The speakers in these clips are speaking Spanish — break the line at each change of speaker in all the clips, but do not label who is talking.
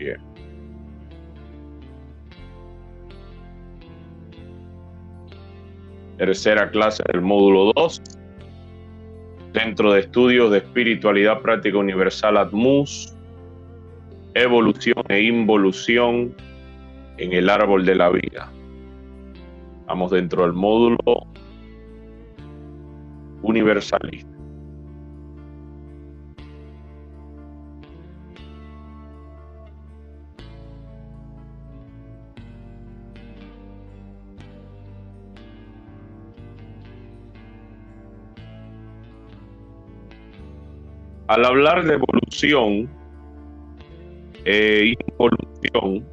Bien. Tercera clase del módulo 2. Centro de Estudios de Espiritualidad Práctica Universal ATMUS. Evolución e involución en el árbol de la vida. Estamos dentro del módulo universalista. Al hablar de evolución e involución,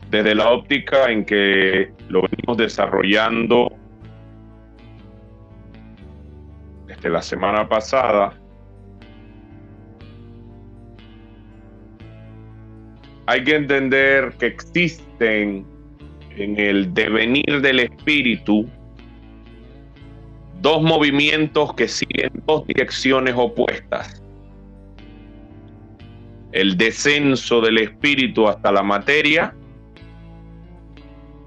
desde la óptica en que lo venimos desarrollando desde la semana pasada, hay que entender que existen en el devenir del espíritu dos movimientos que siguen dos direcciones opuestas. El descenso del espíritu hasta la materia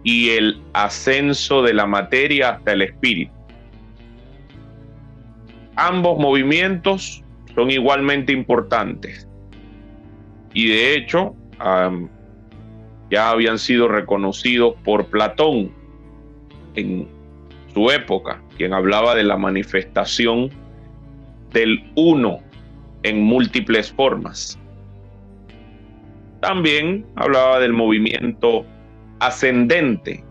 y el ascenso de la materia hasta el espíritu. Ambos movimientos son igualmente importantes y de hecho ya habían sido reconocidos por Platón en su época, quien hablaba de la manifestación del uno en múltiples formas. También hablaba del movimiento ascendente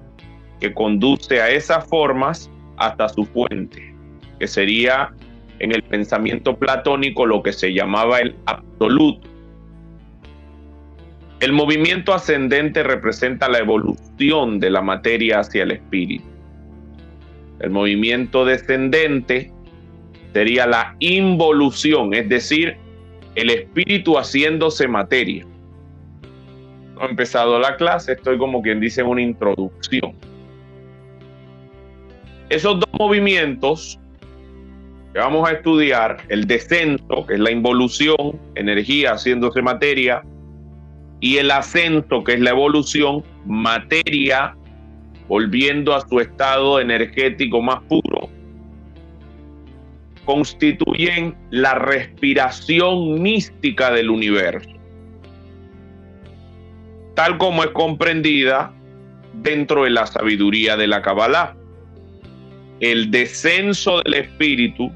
que conduce a esas formas hasta su fuente, que sería en el pensamiento platónico lo que se llamaba el absoluto. El movimiento ascendente representa la evolución de la materia hacia el espíritu. El movimiento descendente sería la involución, es decir, el espíritu haciéndose materia. No he empezado la clase, estoy como quien dice en una introducción. Esos dos movimientos que vamos a estudiar, el descenso, que es la involución, energía haciéndose materia, y el ascenso, que es la evolución, materia volviendo a su estado energético más puro, constituyen la respiración mística del universo, tal como es comprendida dentro de la sabiduría de la Kabbalah. El descenso del espíritu,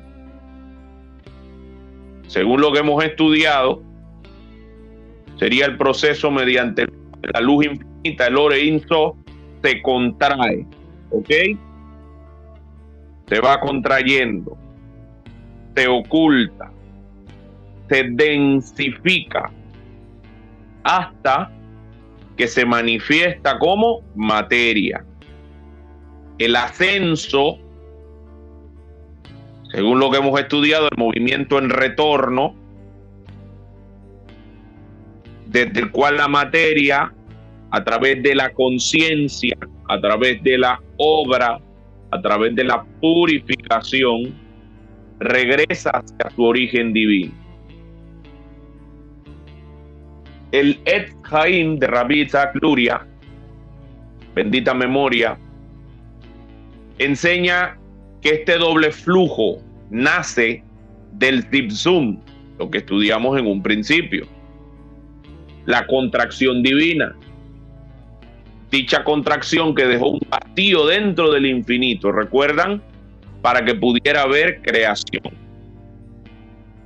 según lo que hemos estudiado, sería el proceso mediante la luz infinita, el Ore Ein Sof, se contrae, ¿ok? Se va contrayendo, se oculta, se densifica hasta que se manifiesta como materia. El ascenso, según lo que hemos estudiado, el movimiento en retorno, desde el cual la materia, a través de la conciencia, a través de la obra, a través de la purificación, regresa hacia su origen divino. El Etz Haim de Rabbi Isaac Luria, bendita memoria, enseña que este doble flujo nace del Tzimtzum, lo que estudiamos en un principio, la contracción divina. Dicha contracción que dejó un vacío dentro del infinito, ¿recuerdan? Para que pudiera haber creación.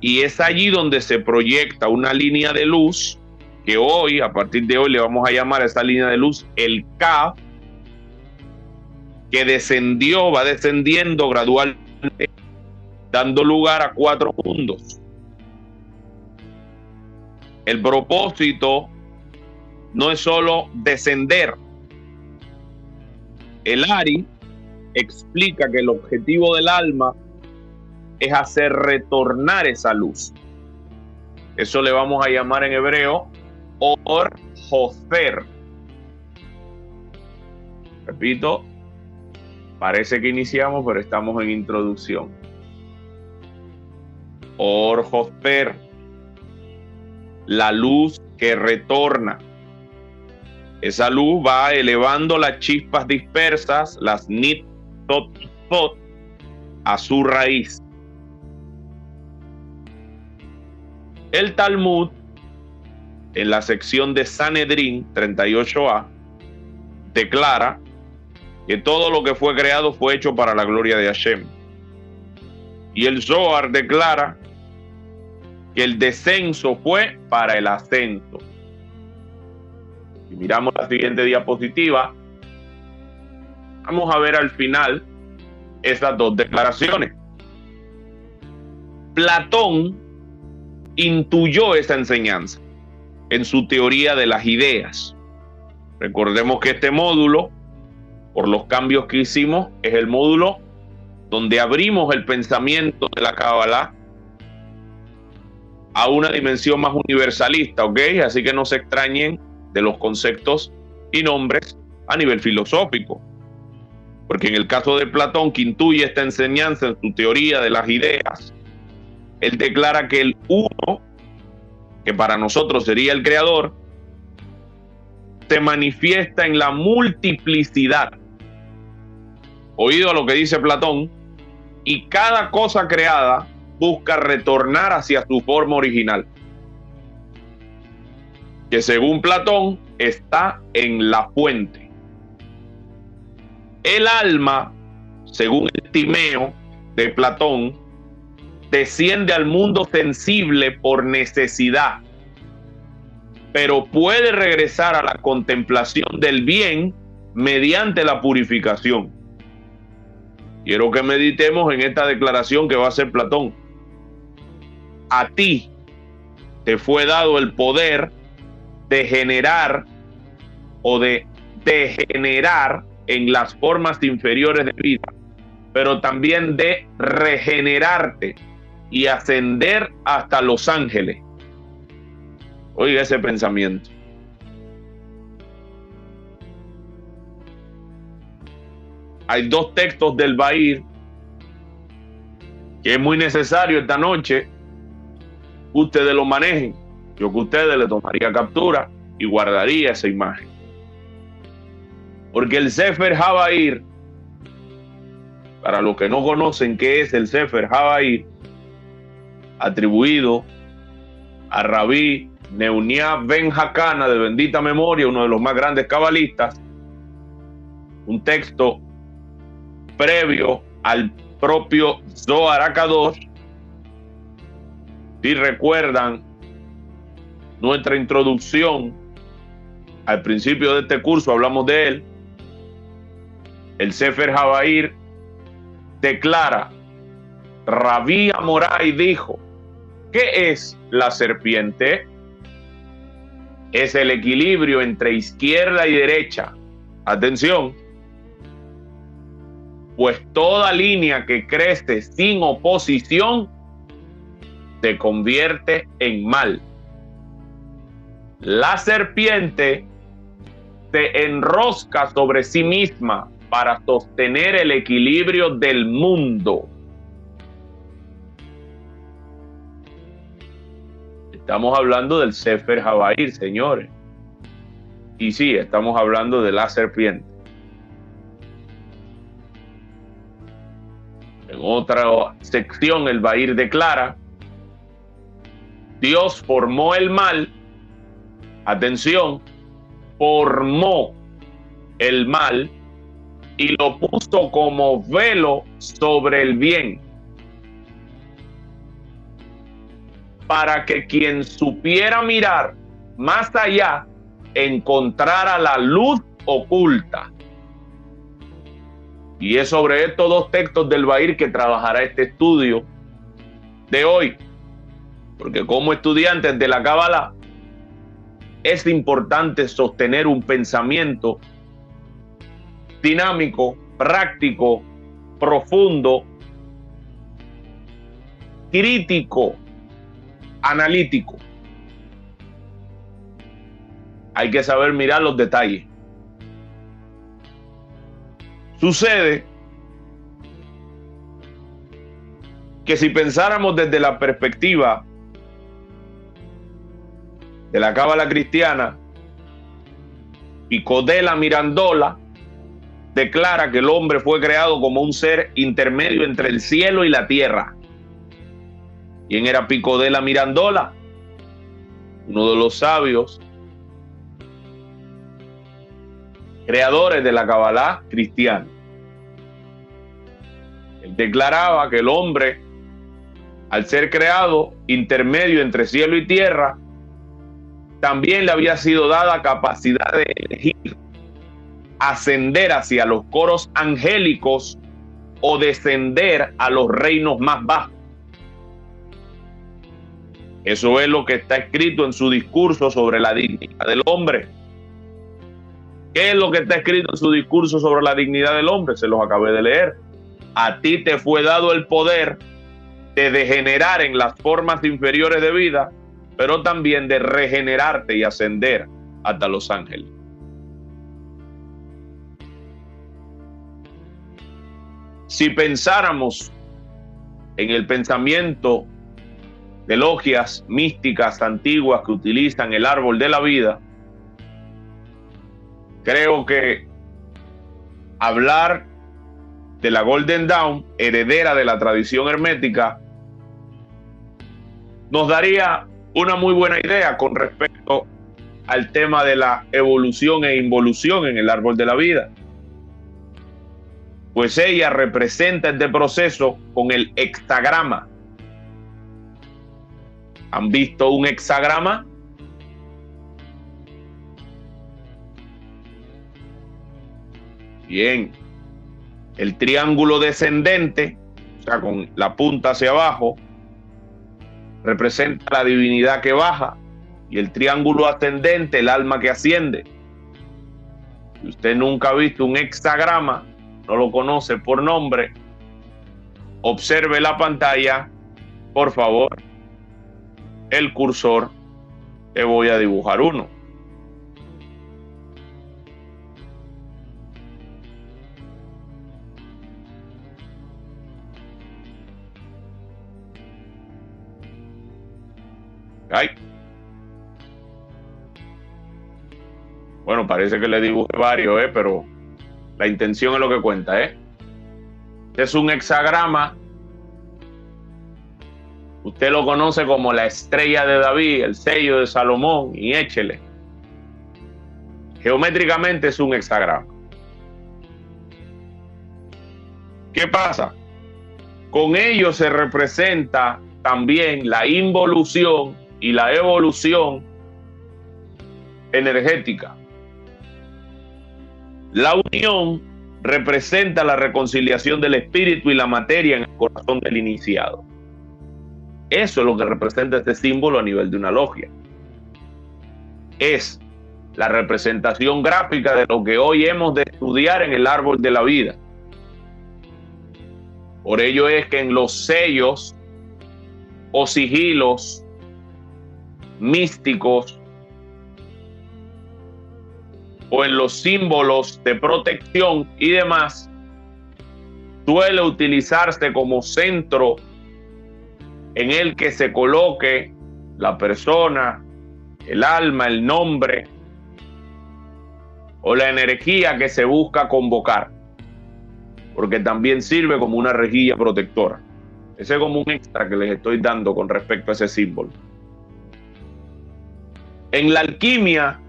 Y es allí donde se proyecta una línea de luz que hoy, a partir de hoy, le vamos a llamar a esa línea de luz el Kaf, que descendió, va descendiendo gradualmente, dando lugar a 4 mundos. El propósito no es solo descender. El Ari explica que el objetivo del alma es hacer retornar esa luz. Eso le vamos a llamar en hebreo Or Hofer. Repito, parece que iniciamos, pero estamos en introducción. Or Hofer, la luz que retorna. Esa luz va elevando las chispas dispersas, las nit, tot, tot, a su raíz. El Talmud, en la sección de Sanedrín 38a, declara que todo lo que fue creado fue hecho para la gloria de Hashem. Y el Zohar declara que el descenso fue para el ascenso. Si miramos la siguiente diapositiva, vamos a ver al final esas dos declaraciones. Platón intuyó esa enseñanza en su teoría de las ideas. Recordemos que este módulo, por los cambios que hicimos, es el módulo donde abrimos el pensamiento de la Kabbalah a una dimensión más universalista, ¿ok? Así que no se extrañen de los conceptos y nombres a nivel filosófico. Porque en el caso de Platón, que intuye esta enseñanza en su teoría de las ideas, él declara que el uno, que para nosotros sería el creador, se manifiesta en la multiplicidad. Oído a lo que dice Platón, y cada cosa creada busca retornar hacia su forma original, que según Platón está en la fuente. El alma, según el Timeo de Platón, desciende al mundo sensible por necesidad, pero puede regresar a la contemplación del bien mediante la purificación. Quiero que meditemos en esta declaración que va a hacer Platón. A ti te fue dado el poder de generar o de degenerar en las formas inferiores de vida, pero también de regenerarte y ascender hasta los ángeles. Oiga ese pensamiento. Hay dos textos del Bahir que es muy necesario esta noche ustedes lo manejen. Yo que ustedes le tomaría captura y guardaría esa imagen. Porque el Sefer HaBahir, para los que no conocen qué es el Sefer HaBahir, atribuido a Rabí Neunia Ben Hakana, de bendita memoria, uno de los más grandes cabalistas, un texto previo al propio Zohar HaKadosh. Si recuerdan nuestra introducción al principio de este curso, hablamos de él. El Sefer HaBahir declara, Rabí Amorai dijo, ¿qué es la serpiente? Es el equilibrio entre izquierda y derecha. Atención, pues toda línea que crece sin oposición se convierte en mal. La serpiente se enrosca sobre sí misma para sostener el equilibrio del mundo. Estamos hablando del Sefer HaBahir, señores. Y sí, estamos hablando de la serpiente. En otra sección, el Bahir declara, Dios formó el mal, atención, formó el mal y lo puso como velo sobre el bien, para que quien supiera mirar más allá encontrara la luz oculta. Y es sobre estos dos textos del Bahir que trabajará este estudio de hoy. Porque como estudiantes de la Kabbalah es importante sostener un pensamiento dinámico, práctico, profundo, crítico, analítico. Hay que saber mirar los detalles. Sucede que si pensáramos desde la perspectiva de la cábala cristiana, Pico della Mirandola, declara que el hombre fue creado como un ser intermedio entre el cielo y la tierra. ¿Quién era Pico della Mirandola? Uno de los sabios creadores de la cábala cristiana. Él declaraba que el hombre, al ser creado intermedio entre cielo y tierra, también le había sido dada capacidad de elegir ascender hacia los coros angélicos o descender a los reinos más bajos. Eso es lo que está escrito en su discurso sobre la dignidad del hombre. ¿Qué es lo que está escrito en su discurso sobre la dignidad del hombre? Se los acabé de leer. A ti te fue dado el poder de degenerar en las formas inferiores de vida, pero también de regenerarte y ascender hasta los ángeles. Si pensáramos en el pensamiento de logias místicas antiguas que utilizan el árbol de la vida, creo que hablar de la Golden Dawn, heredera de la tradición hermética, nos daría una muy buena idea con respecto al tema de la evolución e involución en el árbol de la vida. Pues ella representa este proceso con el hexagrama. ¿Han visto un hexagrama? Bien. El triángulo descendente, o sea, con la punta hacia abajo, representa la divinidad que baja, y el triángulo ascendente, el alma que asciende. Si usted nunca ha visto un hexagrama, no lo conoce por nombre, observe la pantalla, por favor. El cursor, te voy a dibujar uno. Ay. Bueno, parece que le dibujé varios, pero la intención es lo que cuenta, Es un hexagrama. Usted lo conoce como la estrella de David, el sello de Salomón, y échele. Geométricamente es un hexagrama. ¿Qué pasa? Con ello se representa también la involución y la evolución energética. La unión representa la reconciliación del espíritu y la materia en el corazón del iniciado. Eso es lo que representa este símbolo a nivel de una logia. Es la representación gráfica de lo que hoy hemos de estudiar en el árbol de la vida. Por ello es que en los sellos o sigilos místicos o en los símbolos de protección y demás, suele utilizarse como centro en el que se coloque la persona, el alma, el nombre o la energía que se busca convocar, porque también sirve como una rejilla protectora. Ese es como un extra que les estoy dando con respecto a ese símbolo. En la alquimia,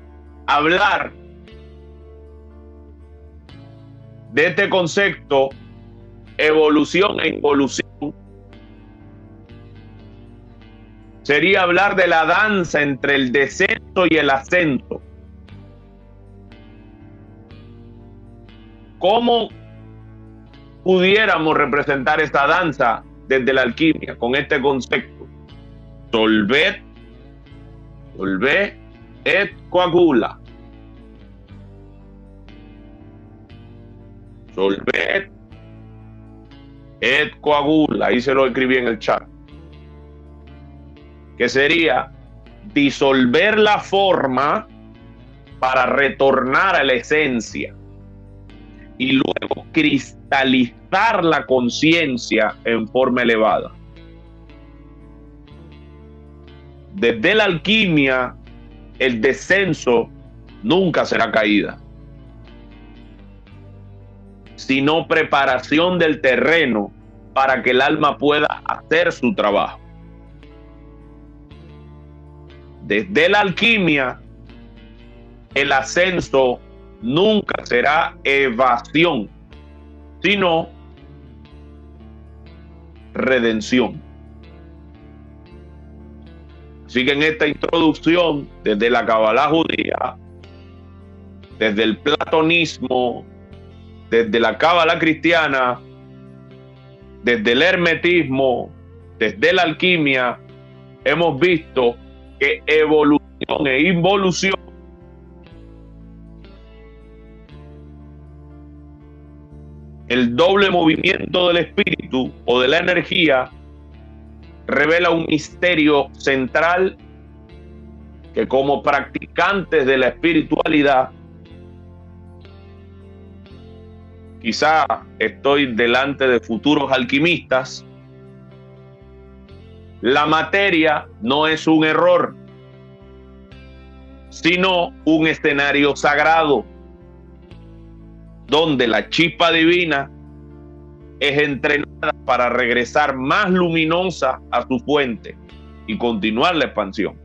hablar de este concepto, evolución e involución, sería hablar de la danza entre el descenso y el ascenso. ¿Cómo pudiéramos representar esta danza desde la alquimia con este concepto? Solvet et coagula. Solvet et coagula. Ahí se lo escribí en el chat. Que sería disolver la forma para retornar a la esencia y luego cristalizar la conciencia en forma elevada. Desde la alquimia el descenso nunca será caída, sino preparación del terreno para que el alma pueda hacer su trabajo. Desde la alquimia, el ascenso nunca será evasión, sino redención. Así que en esta introducción, desde la Kabbalah judía, desde el platonismo, desde la Kabbalah cristiana, desde el hermetismo, desde la alquimia, hemos visto que evolución e involución el doble movimiento del espíritu o de la energía revela un misterio central que como practicantes de la espiritualidad, quizá estoy delante de futuros alquimistas, la materia no es un error, sino un escenario sagrado, donde la chispa divina es entrenada para regresar más luminosa a su fuente y continuar la expansión.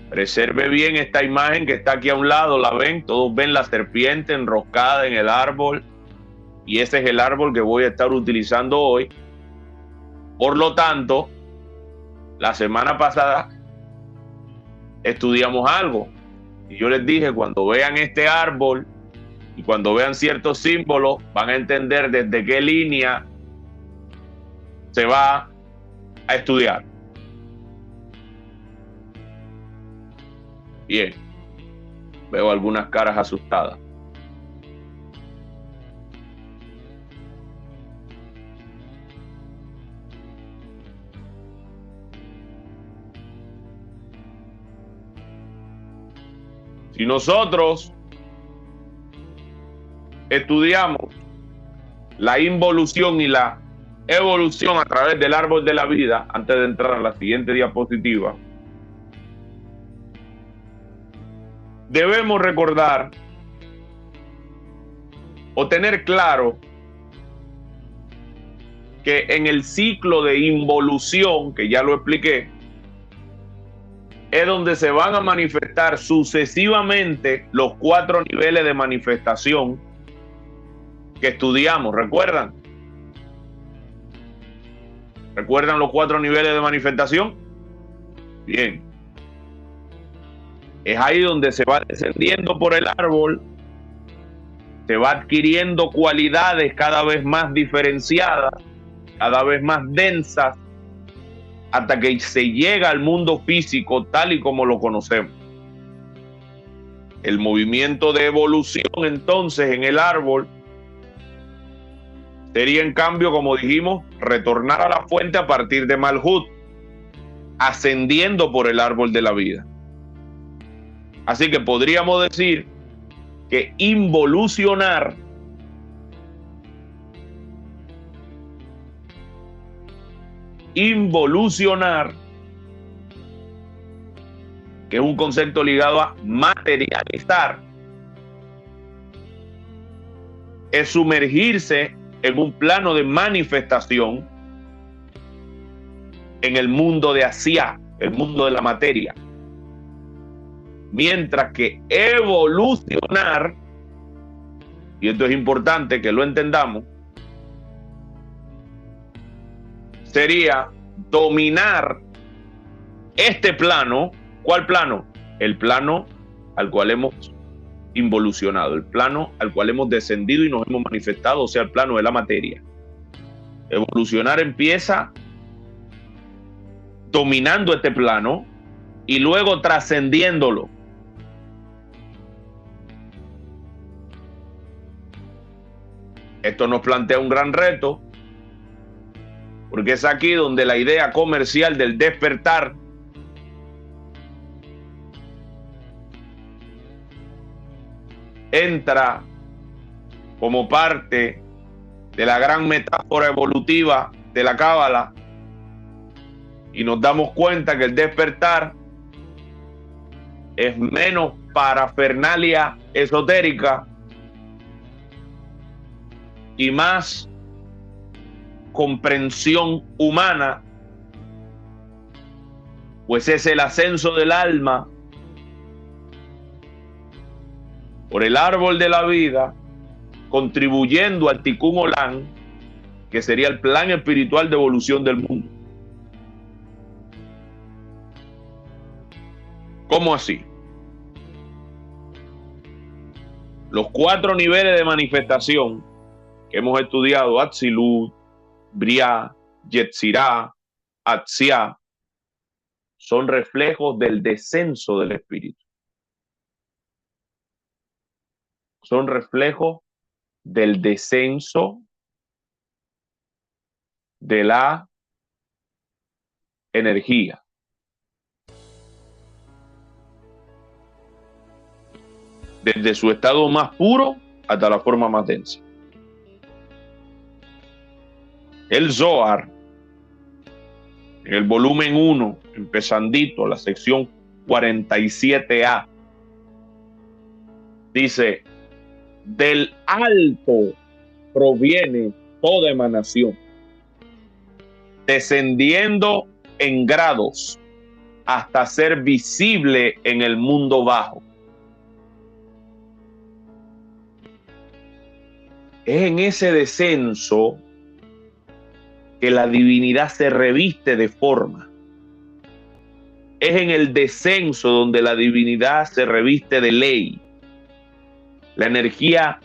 Preserve bien esta imagen que está aquí a un lado, la ven, todos ven la serpiente enroscada en el árbol, y ese es el árbol que voy a estar utilizando hoy. Por lo tanto, la semana pasada estudiamos algo, y yo les dije, cuando vean este árbol y cuando vean ciertos símbolos, van a entender desde qué línea se va a estudiar. Bien, veo algunas caras asustadas. Si nosotros estudiamos la involución y la evolución a través del árbol de la vida, antes de entrar a la siguiente diapositiva, debemos recordar o tener claro que en el ciclo de involución, que ya lo expliqué, es donde se van a manifestar sucesivamente los 4 niveles de manifestación que estudiamos. ¿Recuerdan? ¿Recuerdan los 4 niveles de manifestación? Bien. Es ahí donde se va descendiendo por el árbol, se va adquiriendo cualidades cada vez más diferenciadas, cada vez más densas, hasta que se llega al mundo físico tal y como lo conocemos. El movimiento de evolución entonces en el árbol sería, en cambio, como dijimos, retornar a la fuente a partir de Malhut, ascendiendo por el árbol de la vida. Así que podríamos decir que involucionar que es un concepto ligado a materializar, es sumergirse en un plano de manifestación en el mundo de Asiá, el mundo de la materia. Mientras que evolucionar, y esto es importante que lo entendamos, sería dominar este plano. ¿Cuál plano? El plano al cual hemos involucionado, el plano al cual hemos descendido y nos hemos manifestado, o sea, el plano de la materia. Evolucionar empieza dominando este plano y luego trascendiéndolo. Esto nos plantea un gran reto, porque es aquí donde la idea comercial del despertar entra como parte de la gran metáfora evolutiva de la Cábala, Y nos damos cuenta que el despertar es menos parafernalia esotérica y más comprensión humana, pues es el ascenso del alma por el árbol de la vida, contribuyendo al Tikkun Olam, que sería el plan espiritual de evolución del mundo. ¿Cómo así? Los 4 niveles de manifestación que hemos estudiado, Atzilut, Briah, Yetzirah, Atziah, son reflejos del descenso del espíritu. Son reflejos del descenso de la energía. Desde su estado más puro hasta la forma más densa. El Zohar, en el volumen 1, empezandito, la sección 47a, dice: del alto proviene toda emanación, descendiendo en grados hasta ser visible en el mundo bajo. Es en ese descenso que la divinidad se reviste de forma. Es en el descenso donde la divinidad se reviste de ley. La energía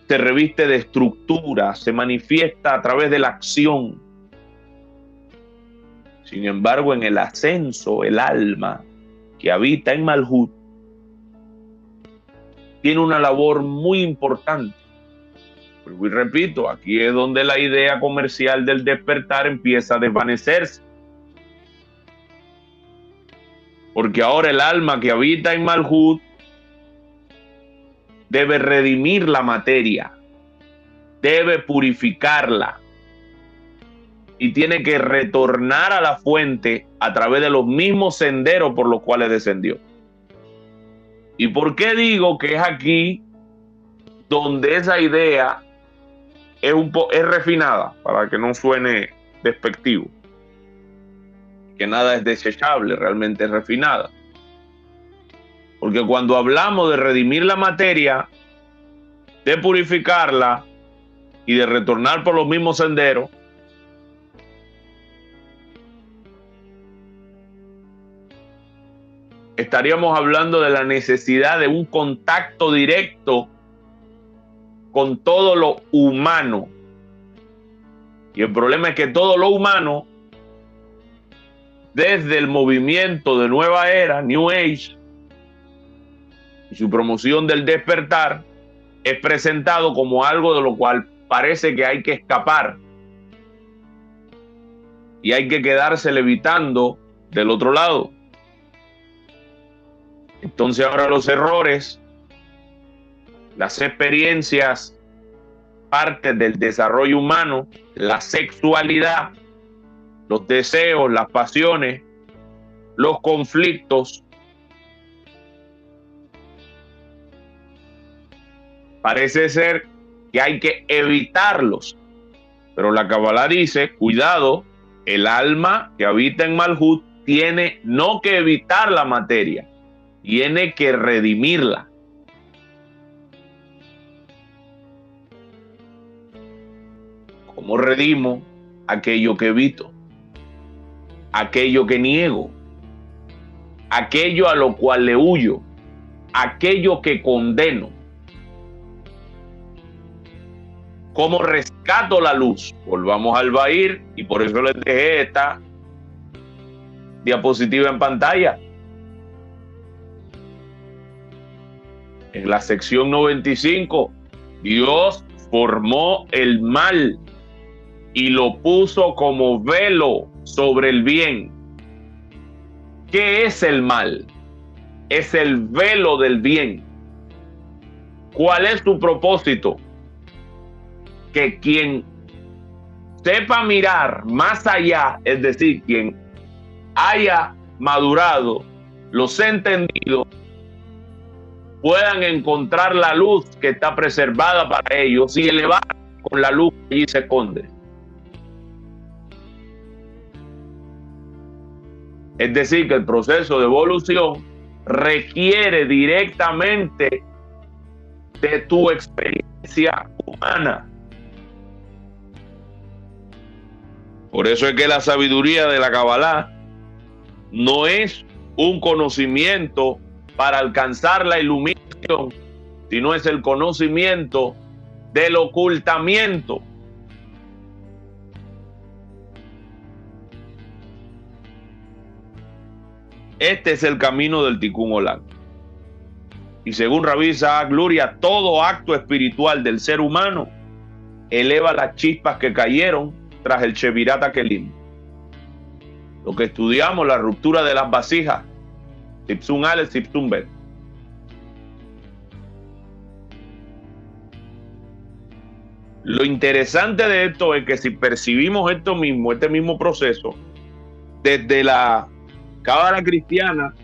se reviste de estructura, se manifiesta a través de la acción. Sin embargo, en el ascenso, el alma que habita en Malhut tiene una labor muy importante. Y repito, aquí es donde la idea comercial del despertar empieza a desvanecerse. Porque ahora el alma que habita en Malhut debe redimir la materia, debe purificarla y tiene que retornar a la fuente a través de los mismos senderos por los cuales descendió. ¿Y por qué digo que es aquí donde esa idea es refinada, para que no suene despectivo? Que nada es desechable, realmente es refinada. Porque cuando hablamos de redimir la materia, de purificarla y de retornar por los mismos senderos, estaríamos hablando de la necesidad de un contacto directo con todo lo humano. Y el problema es que todo lo humano, desde el movimiento de Nueva Era, New Age, y su promoción del despertar, es presentado como algo de lo cual parece que hay que escapar y hay que quedarse levitando del otro lado. Entonces ahora los errores, las experiencias, parte del desarrollo humano, la sexualidad, los deseos, las pasiones, los conflictos, parece ser que hay que evitarlos. Pero la Kabbalah dice, cuidado, el alma que habita en Malhut tiene no que evitar la materia, tiene que redimirla. ¿Cómo redimo aquello que evito? Aquello que niego, aquello a lo cual le huyo, aquello que condeno. ¿Cómo rescato la luz? Volvamos al Bahir, y por eso les dejé esta diapositiva en pantalla. En la sección 95, Dios formó el mal y lo puso como velo sobre el bien. ¿Qué es el mal? Es el velo del bien. ¿Cuál es su propósito? Que quien sepa mirar más allá, es decir, quien haya madurado, los entendidos puedan encontrar la luz que está preservada para ellos y elevar con la luz que allí se esconde. Es decir, que el proceso de evolución requiere directamente de tu experiencia humana. Por eso es que la sabiduría de la Kabbalah no es un conocimiento para alcanzar la iluminación, sino es el conocimiento del ocultamiento. Este es el camino del Tikkun Olam. Y según Rabbi Isaac Luria, todo acto espiritual del ser humano eleva las chispas que cayeron tras el Shevirat HaKelim. Lo que estudiamos, la ruptura de las vasijas, Sipsun Aleph, Sipsun Bet. Lo interesante de esto es que si percibimos esto mismo, este mismo proceso, desde la Cábala cristiana,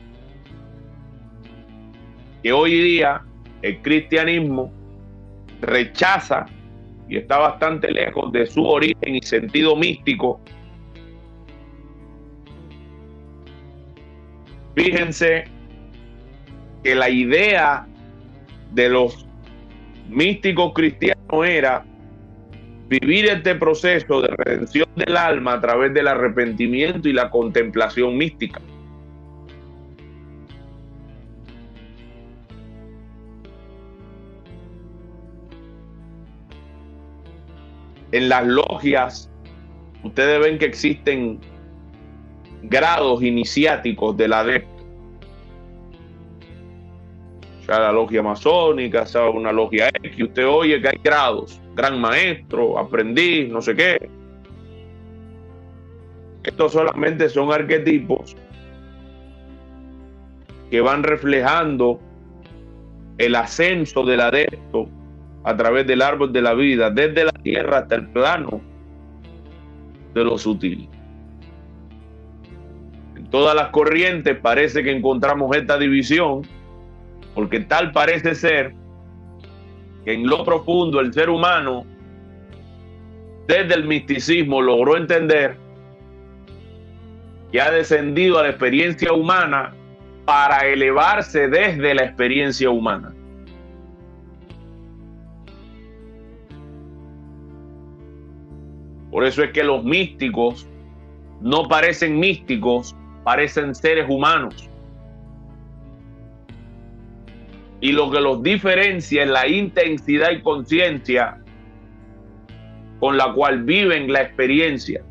que hoy día el cristianismo rechaza y está bastante lejos de su origen y sentido místico. Fíjense que la idea de los místicos cristianos era vivir este proceso de redención del alma a través del arrepentimiento y la contemplación mística. En las logias, ustedes ven que existen grados iniciáticos del adepto. O sea, la logia masónica, sea una logia X, usted oye que hay grados, gran maestro, aprendiz, no sé qué. Estos solamente son arquetipos que van reflejando el ascenso del adepto a través del árbol de la vida, desde la tierra hasta el plano de lo sutil. En todas las corrientes parece que encontramos esta división, porque tal parece ser que en lo profundo el ser humano, desde el misticismo, logró entender que ha descendido a la experiencia humana para elevarse desde la experiencia humana. Por eso es que los místicos no parecen místicos, parecen seres humanos. Y lo que los diferencia es la intensidad y conciencia con la cual viven la experiencia.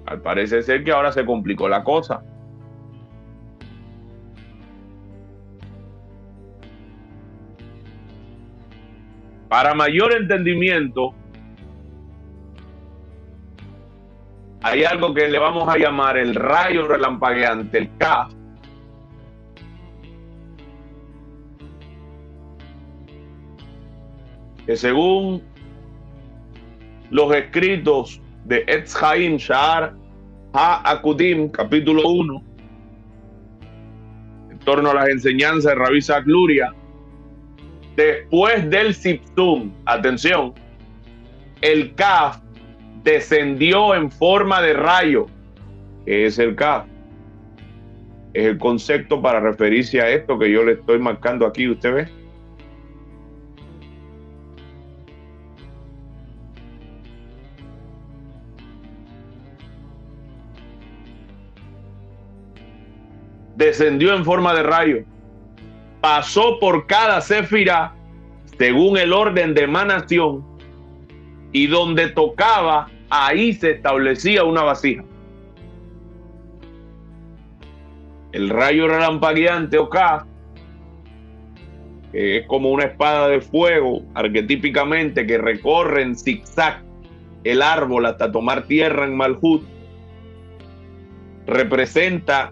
Al parecer ser que ahora se complicó la cosa. Para mayor entendimiento, hay algo que le vamos a llamar el rayo relampagueante, el Kaf. Que según los escritos de Etz Chaim Sha'ar HaAkudim, capítulo 1, en torno a las enseñanzas de Rabbi Isaac Luria, después del Sipsum, atención, el Kaf descendió en forma de rayo. ¿Qué es el Kaf? Es el concepto para referirse a esto que yo le estoy marcando aquí, ¿usted ve? Descendió en forma de rayo. Pasó por cada sefirá según el orden de emanación, y donde tocaba, ahí se establecía una vasija. El rayo relampagueante o Kaf, que es como una espada de fuego, arquetípicamente, que recorre en zigzag el árbol hasta tomar tierra en Malhut, representa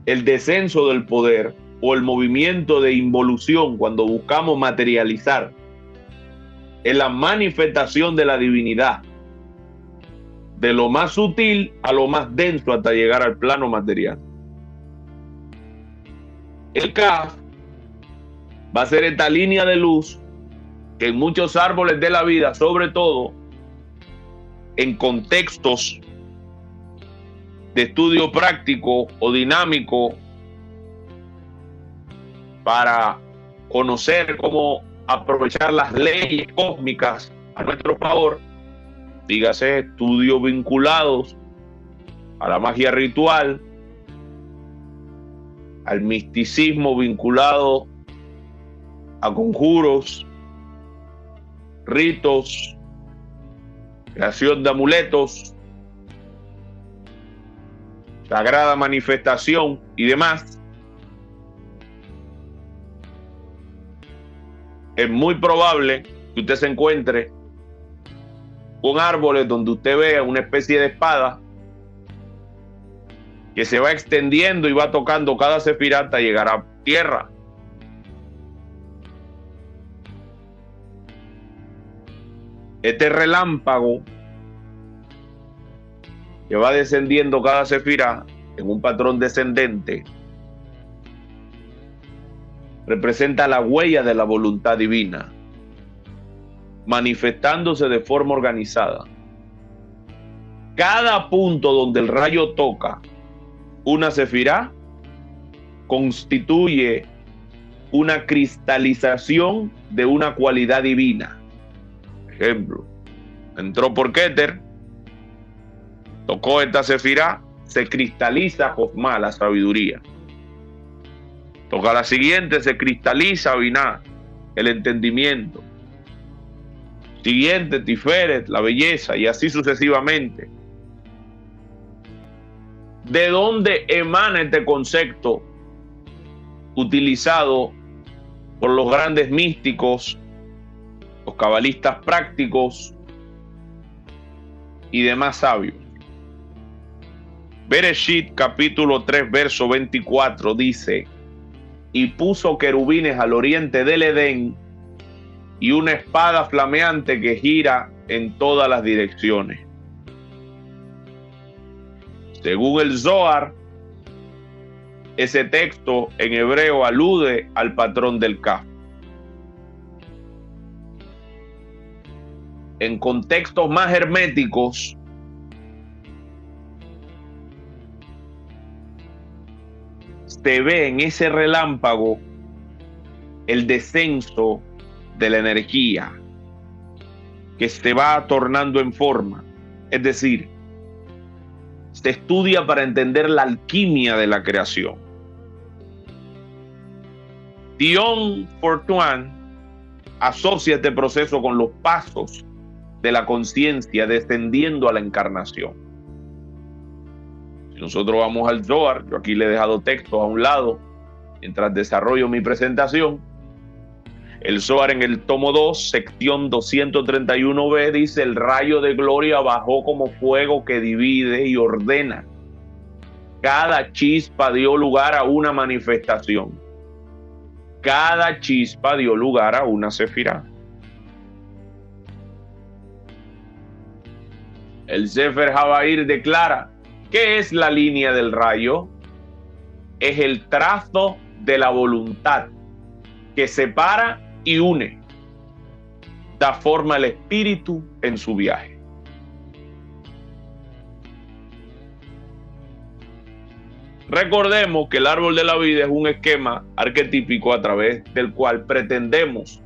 el descenso del poder o el movimiento de involución cuando buscamos materializar en la manifestación de la divinidad. de lo más sutil a lo más denso hasta llegar al plano material. El CAF va a ser esta línea de luz que en muchos árboles de la vida, sobre todo en contextos de estudio práctico o dinámico, para conocer cómo aprovechar las leyes cósmicas a nuestro favor, dígase estudios vinculados a la magia ritual, al misticismo vinculado a conjuros, ritos, creación de amuletos, sagrada manifestación y demás. Es muy probable que usted se encuentre con árboles donde usted vea una especie de espada que se va extendiendo y va tocando cada sefirá hasta llegar a tierra. Este relámpago que va descendiendo cada sefirá en un patrón descendente representa la huella de la voluntad divina, manifestándose de forma organizada. Cada punto donde el rayo toca una sefirá constituye una cristalización de una cualidad divina. Ejemplo, entró por Keter, tocó esta sefirá, se cristaliza Jochma, la sabiduría. Toca la siguiente, se cristaliza Binah, el entendimiento. Siguiente, Tiferet, la belleza, y así sucesivamente. ¿De dónde emana este concepto utilizado por los grandes místicos, los cabalistas prácticos y demás sabios? Bereshit capítulo 3 verso 24 dice: y puso querubines al oriente del Edén y una espada flameante que gira en todas las direcciones. Según el Zohar, ese texto en hebreo alude al patrón del Kaf. En contextos más herméticos, se ve en ese relámpago el descenso de la energía que se va tornando en forma. Es decir, se estudia para entender la alquimia de la creación. Dion Fortuyn asocia este proceso con los pasos de la conciencia descendiendo a la encarnación. Si nosotros vamos al Zohar, yo aquí le he dejado texto a un lado mientras desarrollo mi presentación. El Zohar en el tomo 2, sección 231b, dice: el rayo de gloria bajó como fuego que divide y ordena. Cada chispa dio lugar a una manifestación. Cada chispa dio lugar a una sefirá. El Sefer Habair declara: ¿qué es la línea del rayo? Es el trazo de la voluntad que separa y une, da forma al espíritu en su viaje. Recordemos que el árbol de la vida es un esquema arquetípico a través del cual pretendemos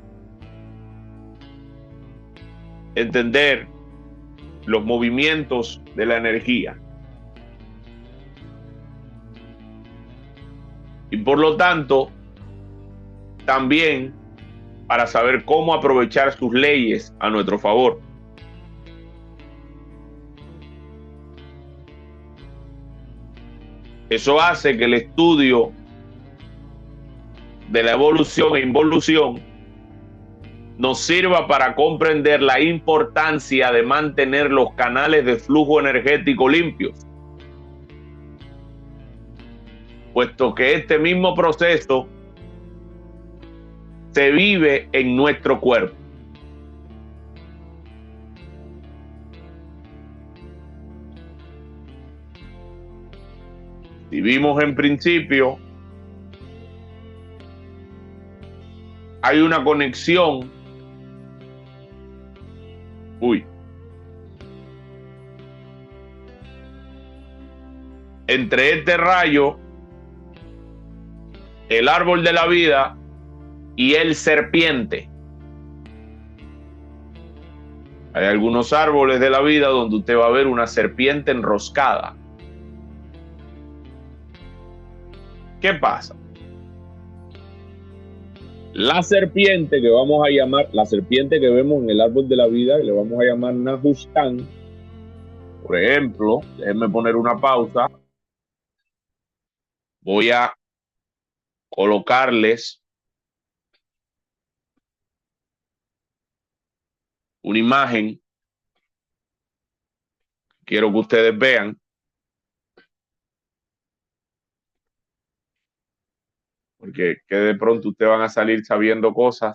entender los movimientos de la energía. Y por lo tanto, también para saber cómo aprovechar sus leyes a nuestro favor. Eso hace que el estudio de la evolución e involución nos sirva para comprender la importancia de mantener los canales de flujo energético limpios, puesto que este mismo proceso se vive en nuestro cuerpo. Si vimos en principio, hay una conexión. Entre este rayo, el árbol de la vida y el serpiente. Hay algunos árboles de la vida donde usted va a ver una serpiente enroscada. ¿Qué pasa? La serpiente que vamos a llamar, la serpiente que vemos en el árbol de la vida, que le vamos a llamar Nahustan, por ejemplo, déjenme poner una pausa. Voy a colocarles una imagen. Quiero que ustedes vean. Porque que de pronto ustedes van a salir sabiendo cosas.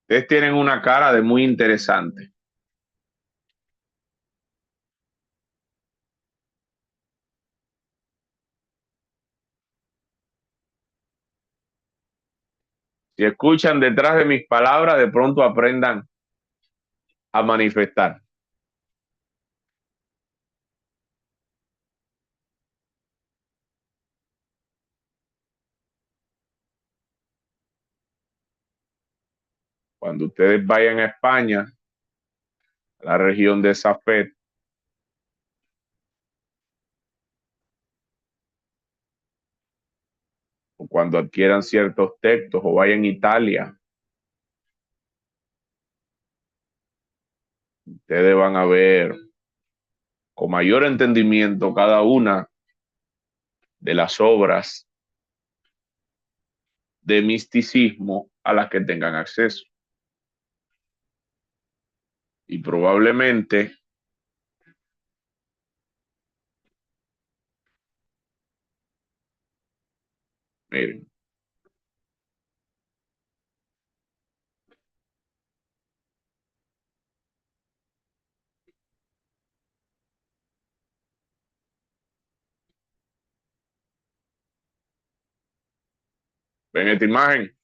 Ustedes tienen una cara de muy interesante. Si escuchan detrás de mis palabras, de pronto aprendan a manifestar. Cuando ustedes vayan a España, a la región de Safed, o cuando adquieran ciertos textos o vayan a Italia, ustedes van a ver con mayor entendimiento cada una de las obras de misticismo a las que tengan acceso. Y probablemente miren, ven esta imagen.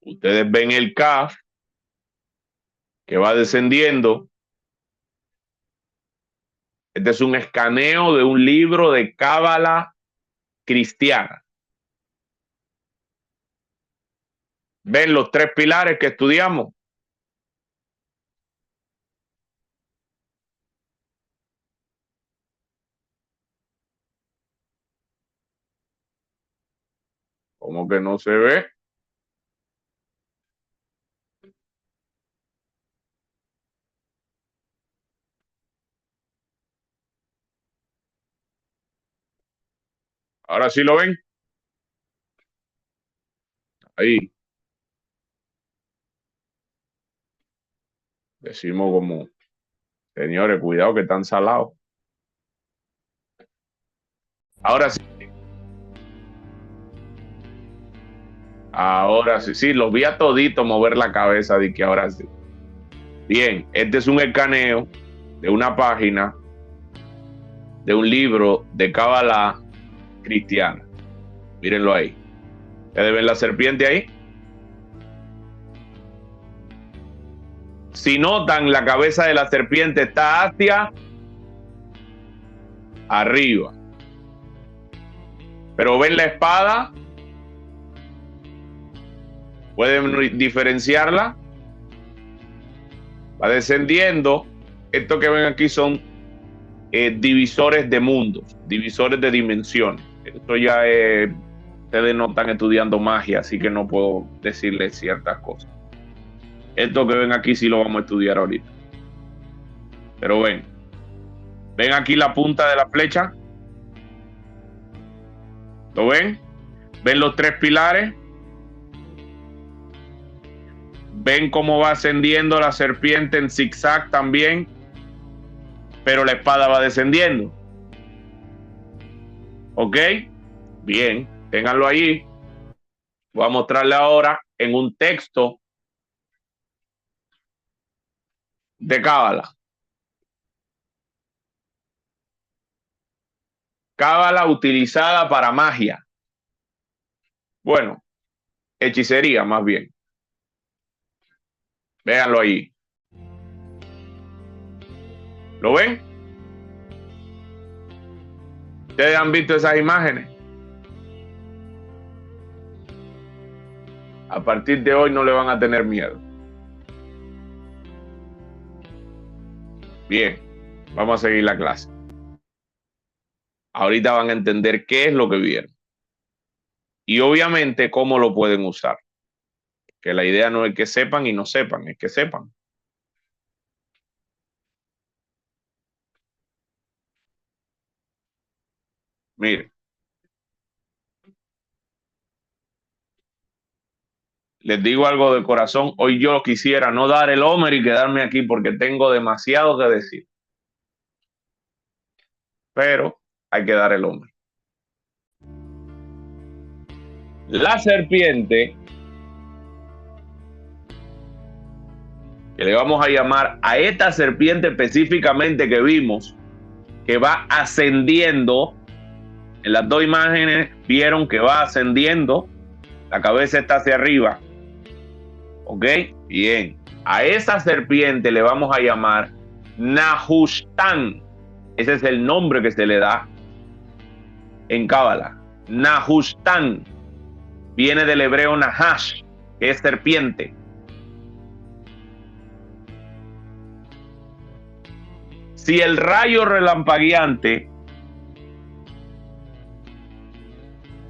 Ustedes ven el Kaf que va descendiendo. Este es un escaneo de un libro de cábala cristiana. ¿Ven los tres pilares que estudiamos? ¿Cómo que no se ve? Ahora sí lo ven. Ahí decimos como, señores, cuidado que están salados. Ahora sí. Ahora sí, sí, los vi a todito mover la cabeza de que ahora sí. Bien, este es un escaneo de una página de un libro de cábala cristiana. Mírenlo ahí. ¿Ustedes ven la serpiente ahí? Si notan, la cabeza de la serpiente está hacia arriba. Pero ven la espada. ¿Pueden diferenciarla? Va descendiendo. Esto que ven aquí son divisores de mundos, divisores de dimensiones. Esto ya ustedes no están estudiando magia, así que no puedo decirles ciertas cosas. Esto que ven aquí sí lo vamos a estudiar ahorita. Pero ven aquí la punta de la flecha. ¿Lo ven? ¿Ven los tres pilares? ¿Ven cómo va ascendiendo la serpiente en zigzag también? Pero la espada va descendiendo. ¿Ok? Bien, ténganlo allí. Voy a mostrarle ahora en un texto de Cábala. Cábala utilizada para magia. Bueno, hechicería más bien. Véanlo ahí. ¿Lo ven? ¿Ustedes han visto esas imágenes? A partir de hoy no le van a tener miedo. Bien, vamos a seguir la clase. Ahorita van a entender qué es lo que vieron. Y obviamente cómo lo pueden usar. Que la idea no es que sepan y no sepan, es que sepan. Mire, les digo algo de corazón. Hoy yo quisiera no dar el Homer y quedarme aquí porque tengo demasiado que decir. Pero hay que dar el Homer. La serpiente, que le vamos a llamar a esta serpiente específicamente que vimos, que va ascendiendo. En las dos imágenes vieron que va ascendiendo. La cabeza está hacia arriba. ¿Ok? Bien. A esa serpiente le vamos a llamar Nahushtan. Ese es el nombre que se le da en Cábala. Nahushtan. Viene del hebreo Nahash, que es serpiente. Si el rayo relampagueante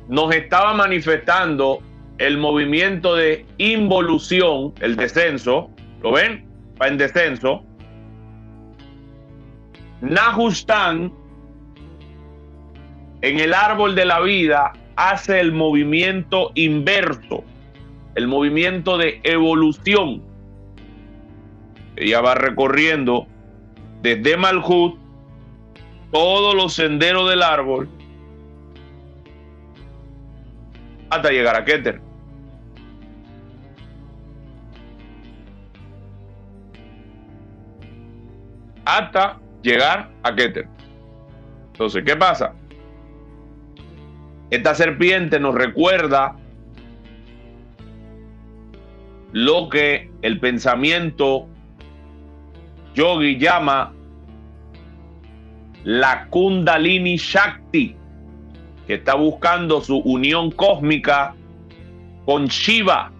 nos estaba manifestando el movimiento de involución, el descenso, ¿lo ven? Va en descenso. Nahushtan, en el árbol de la vida, hace el movimiento inverso, el movimiento de evolución. Ella va recorriendo desde Malhut todos los senderos del árbol hasta llegar a Keter. Hasta llegar a Keter. Entonces, ¿qué pasa? Esta serpiente nos recuerda lo que el pensamiento yogi llama la Kundalini Shakti, que está buscando su unión cósmica con Shiva,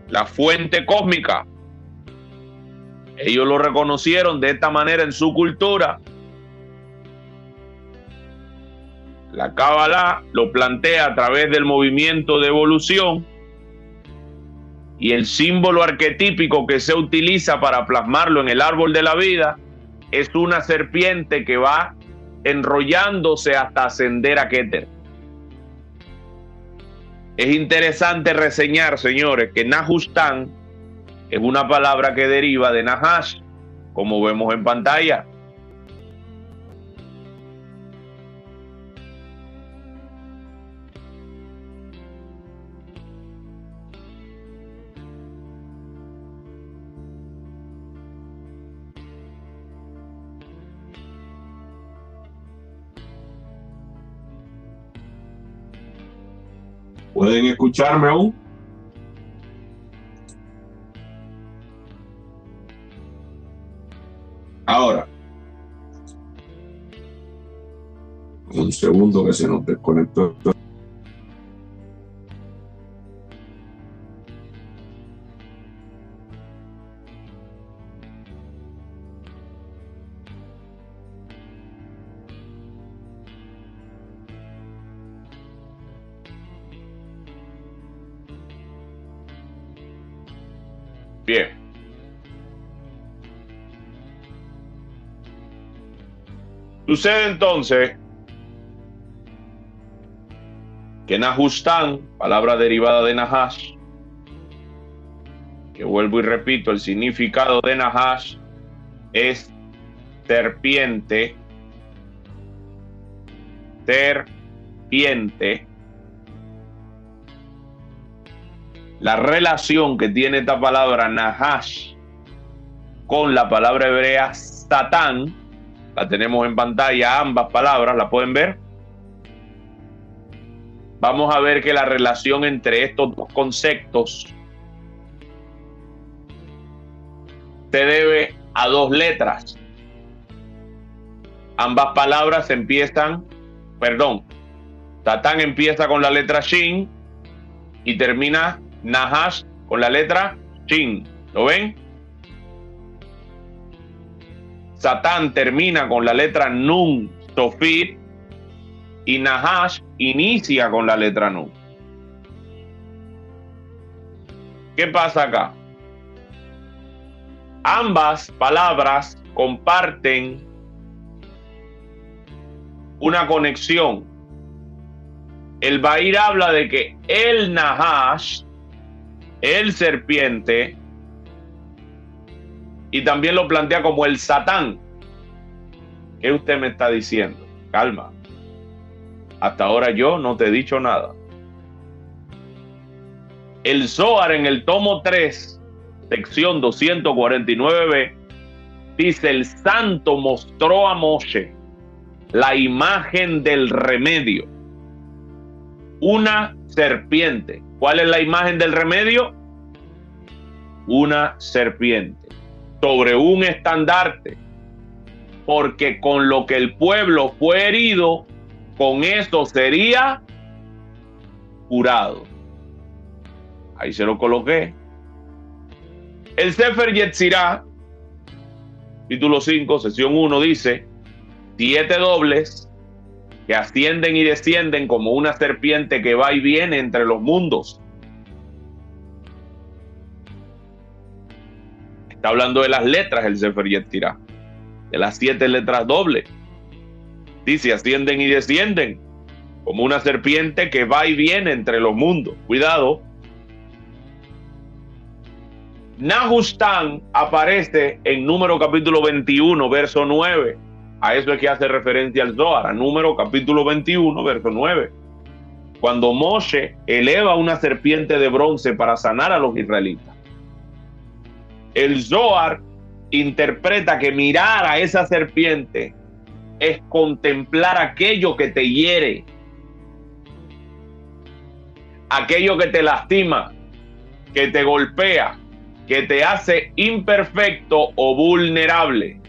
la fuente cósmica. Ellos lo reconocieron de esta manera en su cultura. La Cábala lo plantea a través del movimiento de evolución, y el símbolo arquetípico que se utiliza para plasmarlo en el árbol de la vida es una serpiente que va enrollándose hasta ascender a Keter. Es interesante reseñar, señores, que Nahushtan es una palabra que deriva de Nahash, como vemos en pantalla. ¿Pueden escucharme aún? Ahora. Un segundo que se nos desconectó. Bien. Sucede entonces que Nahushtan, palabra derivada de Nahash, que vuelvo y repito, el significado de Nahash es serpiente, serpiente, la relación que tiene esta palabra Nahash con la palabra hebrea Satán. La tenemos en pantalla, ambas palabras, ¿la pueden ver? Vamos a ver que la relación entre estos dos conceptos se debe a dos letras. Ambas palabras empiezan, Satán empieza con la letra Shin y termina Nahash con la letra Shin. ¿Lo ven? Satán termina con la letra Nun, Sofit, y Nahash inicia con la letra Nun. ¿Qué pasa acá? Ambas palabras comparten una conexión. El Bahir habla de que el Nahash, el serpiente, y también lo plantea como el Satán. ¿Qué usted me está diciendo? Calma. Hasta ahora yo no te he dicho nada. El Zohar en el tomo 3, sección 249b, dice: el santo mostró a Moshe la imagen del remedio, una serpiente. ¿Cuál es la imagen del remedio? Una serpiente sobre un estandarte, porque con lo que el pueblo fue herido, con eso sería curado. Ahí se lo coloqué. El Sefer Yetzirah, título 5, sesión 1, dice: 7 dobles que ascienden y descienden como una serpiente que va y viene entre los mundos. Está hablando de las letras el Sefer Yetzirah, de las 7 letras dobles. Dice: ascienden y descienden como una serpiente que va y viene entre los mundos. Cuidado. Nahushtan aparece en Número capítulo 21, verso 9. A eso es que hace referencia al Zohar, a Número capítulo 21, verso 9. Cuando Moshe eleva una serpiente de bronce para sanar a los israelitas. El Zohar interpreta que mirar a esa serpiente es contemplar aquello que te hiere, aquello que te lastima, que te golpea, que te hace imperfecto o vulnerable.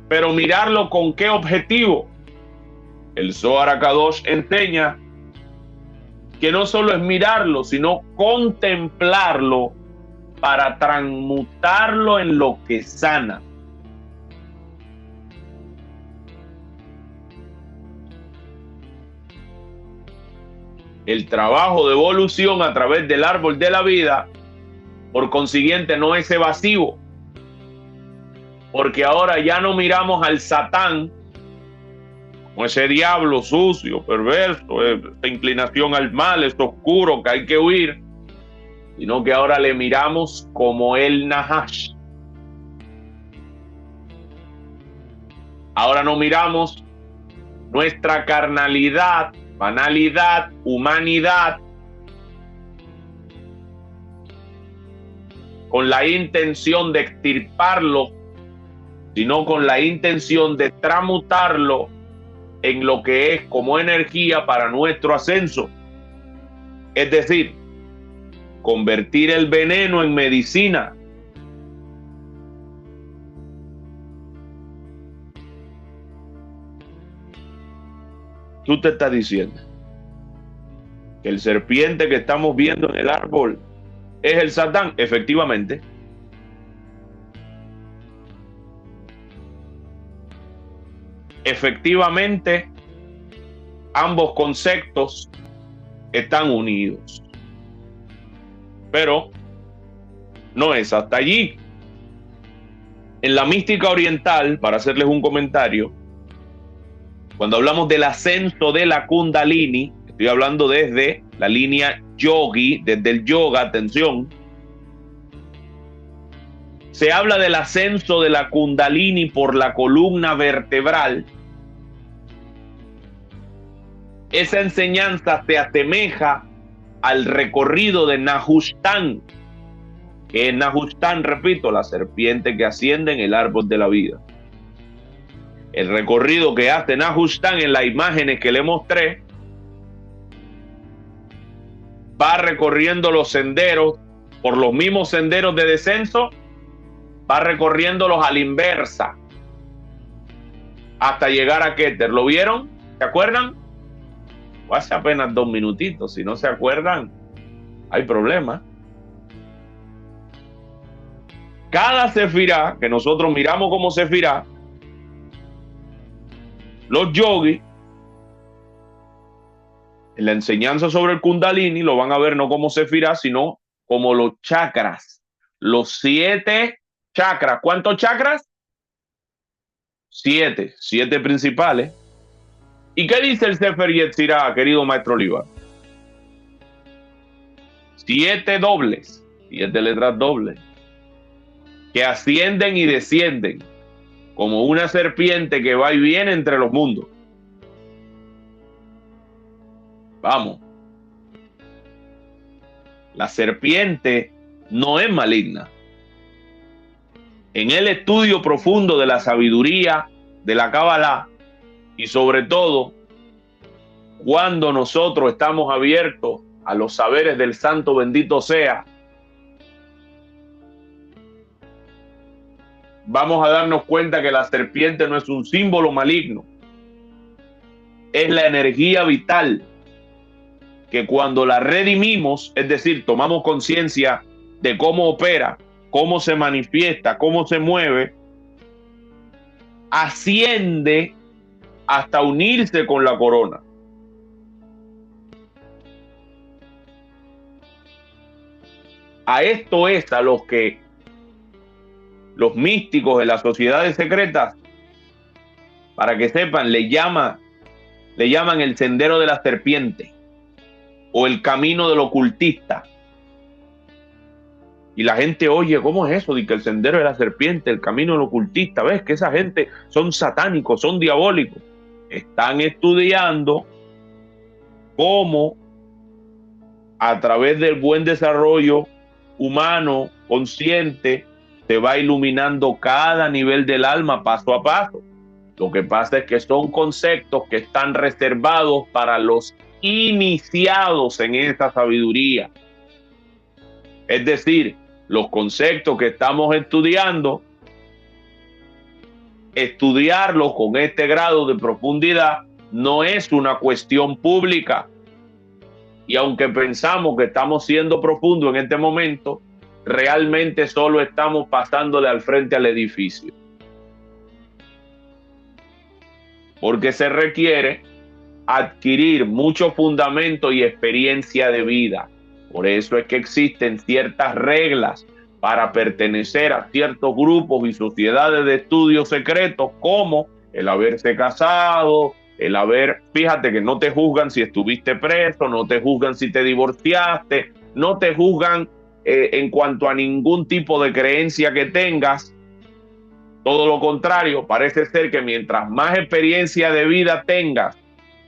Pero mirarlo, ¿con qué objetivo? El Zohar HaKadosh enseña que no solo es mirarlo, sino contemplarlo para transmutarlo en lo que sana. El trabajo de evolución a través del árbol de la vida, por consiguiente, no es evasivo, porque ahora ya no miramos al Satán como ese diablo sucio, perverso, esa inclinación al mal, es oscuro que hay que huir, sino que ahora le miramos como el Nahash. Ahora no miramos nuestra carnalidad, banalidad, humanidad, con la intención de extirparlo, sino con la intención de transmutarlo en lo que es como energía para nuestro ascenso. Es decir, convertir el veneno en medicina. Tú te estás diciendo que el serpiente que estamos viendo en el árbol es el Satán. Efectivamente. Efectivamente, ambos conceptos están unidos. Pero no es hasta allí. En la mística oriental, para hacerles un comentario, cuando hablamos del ascenso de la Kundalini, estoy hablando desde la línea yogi, desde el yoga, atención, se habla del ascenso de la Kundalini por la columna vertebral, Esa enseñanza se asemeja al recorrido de Nahushtan, que es Nahushtan, repito, la serpiente que asciende en el árbol de la vida. El recorrido que hace Nahushtan en las imágenes que le mostré, va recorriendo los senderos, por los mismos senderos de descenso, va recorriéndolos a la inversa, hasta llegar a Keter. ¿Lo vieron? ¿Se acuerdan? O hace apenas 2 minutitos. Si no se acuerdan, hay problema. Cada sefirá, que nosotros miramos como sefirá, los yogis, en la enseñanza sobre el Kundalini, lo van a ver no como sefirá, sino como los chakras. Los 7 chakras. ¿Cuántos chakras? 7 principales. ¿Y qué dice el Sefer Yetzirah, querido maestro Oliva? 7 dobles, 7 letras dobles, que ascienden y descienden, como una serpiente que va y viene entre los mundos. Vamos. La serpiente no es maligna. En el estudio profundo de la sabiduría, de la Kabbalah, y sobre todo, cuando nosotros estamos abiertos a los saberes del Santo bendito sea, vamos a darnos cuenta que la serpiente no es un símbolo maligno. Es la energía vital que cuando la redimimos, es decir, tomamos conciencia de cómo opera, cómo se manifiesta, cómo se mueve, asciende hasta unirse con la corona. A esto es a los que los místicos de las sociedades secretas, para que sepan, le llaman el sendero de la serpiente o el camino del ocultista. Y la gente oye, ¿cómo es eso? De que el sendero de la serpiente, el camino del ocultista, ¿ves? Que esa gente son satánicos, son diabólicos. Están estudiando cómo a través del buen desarrollo humano, consciente, se va iluminando cada nivel del alma paso a paso. Lo que pasa es que son conceptos que están reservados para los iniciados en esta sabiduría. Es decir, los conceptos que estamos estudiando, estudiarlos con este grado de profundidad no es una cuestión pública. Y aunque pensamos que estamos siendo profundos en este momento, realmente solo estamos pasándole al frente al edificio. Porque se requiere adquirir mucho fundamento y experiencia de vida. Por eso es que existen ciertas reglas para pertenecer a ciertos grupos y sociedades de estudios secretos, como el haberse casado, fíjate que no te juzgan si estuviste preso, no te juzgan si te divorciaste, no te juzgan en cuanto a ningún tipo de creencia que tengas. Todo lo contrario, parece ser que mientras más experiencia de vida tengas,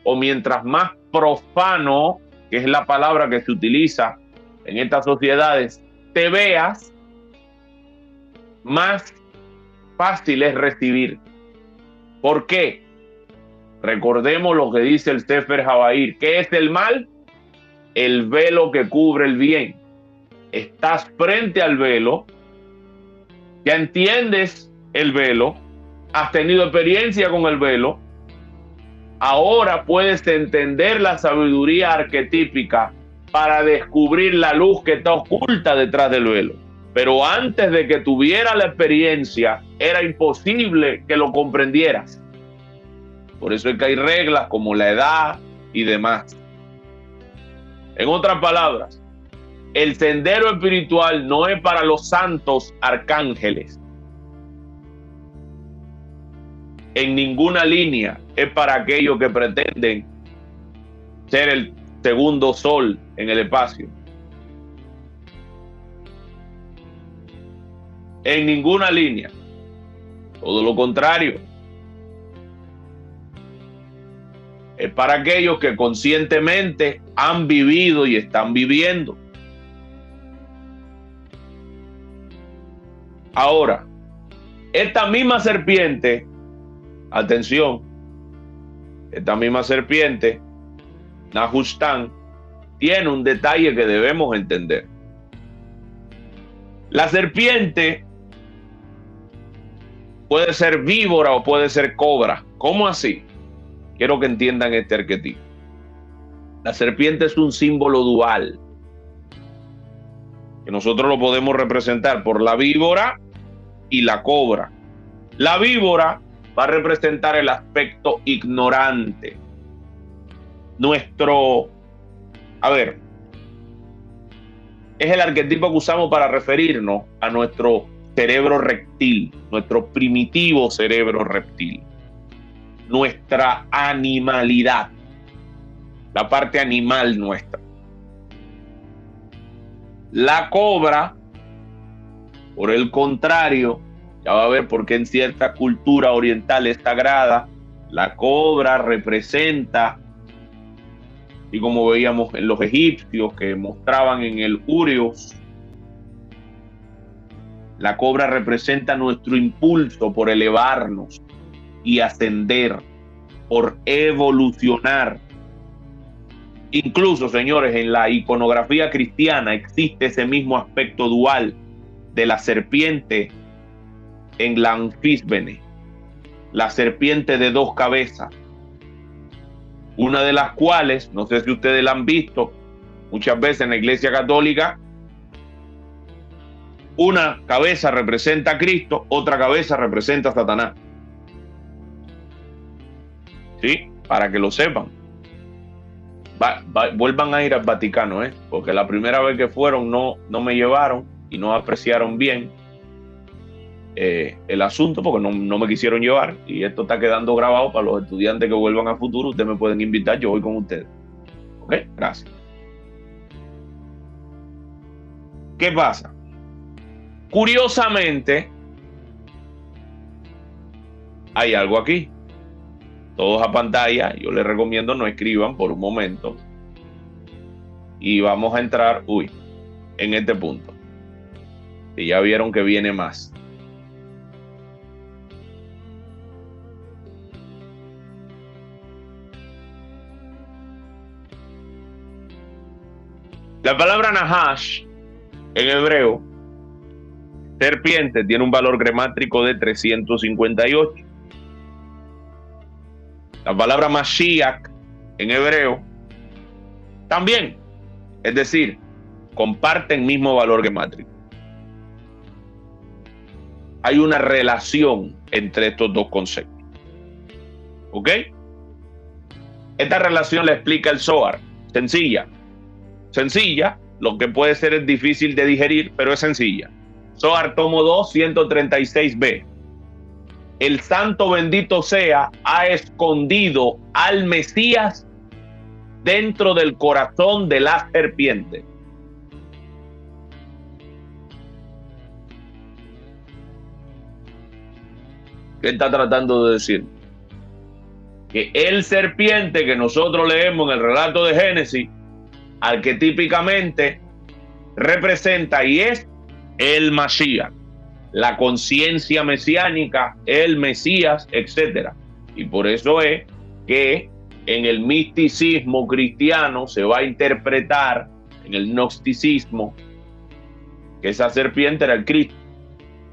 o mientras más profano, que es la palabra que se utiliza en estas sociedades, te veas, más fácil es recibir. ¿Por qué? Recordemos lo que dice el Sefer Habair. ¿Qué es el mal? El velo que cubre el bien. Estás frente al velo, ya entiendes el velo, has tenido experiencia con el velo, ahora puedes entender la sabiduría arquetípica para descubrir la luz que está oculta detrás del velo. Pero antes de que tuviera la experiencia, era imposible que lo comprendieras. Por eso es que hay reglas como la edad y demás. En otras palabras, el sendero espiritual no es para los santos arcángeles. En ninguna línea es para aquellos que pretenden ser el segundo sol en el espacio. En ninguna línea. Todo lo contrario. es para aquellos que conscientemente han vivido y están viviendo. Ahora, esta misma serpiente, atención, esta misma serpiente, Nehushtan, tiene un detalle que debemos entender. La serpiente puede ser víbora o puede ser cobra. ¿Cómo así? Quiero que entiendan este arquetipo. La serpiente es un símbolo dual, que nosotros lo podemos representar por la víbora y la cobra. La víbora va a representar el aspecto ignorante. Es el arquetipo que usamos para referirnos a nuestro cerebro reptil, nuestro primitivo cerebro reptil, nuestra animalidad, la parte animal nuestra. La cobra, por el contrario, ya va a ver por qué en cierta cultura oriental es sagrada, la cobra representa, y como veíamos en los egipcios que mostraban en el Urios, la cobra representa nuestro impulso por elevarnos y ascender, por evolucionar. Incluso, señores, en la iconografía cristiana existe ese mismo aspecto dual de la serpiente en la Anfísbene, la serpiente de dos cabezas, una de las cuales, no sé si ustedes la han visto, muchas veces en la Iglesia Católica, una cabeza representa a Cristo, otra cabeza representa a Satanás. ¿Sí? Para que lo sepan. Vuelvan a ir al Vaticano, porque la primera vez que fueron no me llevaron y no apreciaron bien el asunto, porque no me quisieron llevar, y esto está quedando grabado para los estudiantes que vuelvan a futuro. Ustedes me pueden invitar, yo voy con ustedes. ¿Ok? Gracias. ¿Qué pasa? Curiosamente, hay algo aquí. Todos a pantalla, yo les recomiendo no escriban por un momento. Y vamos a entrar, en este punto. Y ya vieron que viene más. La palabra Nahash, en hebreo, serpiente, tiene un valor gramático de 358. La palabra Mashiach, en hebreo, también. Es decir, comparten mismo valor gramático. Hay una relación entre estos dos conceptos. ¿Ok? Esta relación la explica el Zohar. Sencilla, lo que puede ser es difícil de digerir, pero es sencilla. Zohar, tomo 2, 136b. El santo bendito sea ha escondido al Mesías dentro del corazón de la serpiente. ¿Qué está tratando de decir? Que el serpiente que nosotros leemos en el relato de Génesis, arquetípicamente representa y es el Mashiach, la conciencia mesiánica, el Mesías, etc. Y por eso es que en el misticismo cristiano se va a interpretar, en el gnosticismo, que esa serpiente era el Cristo.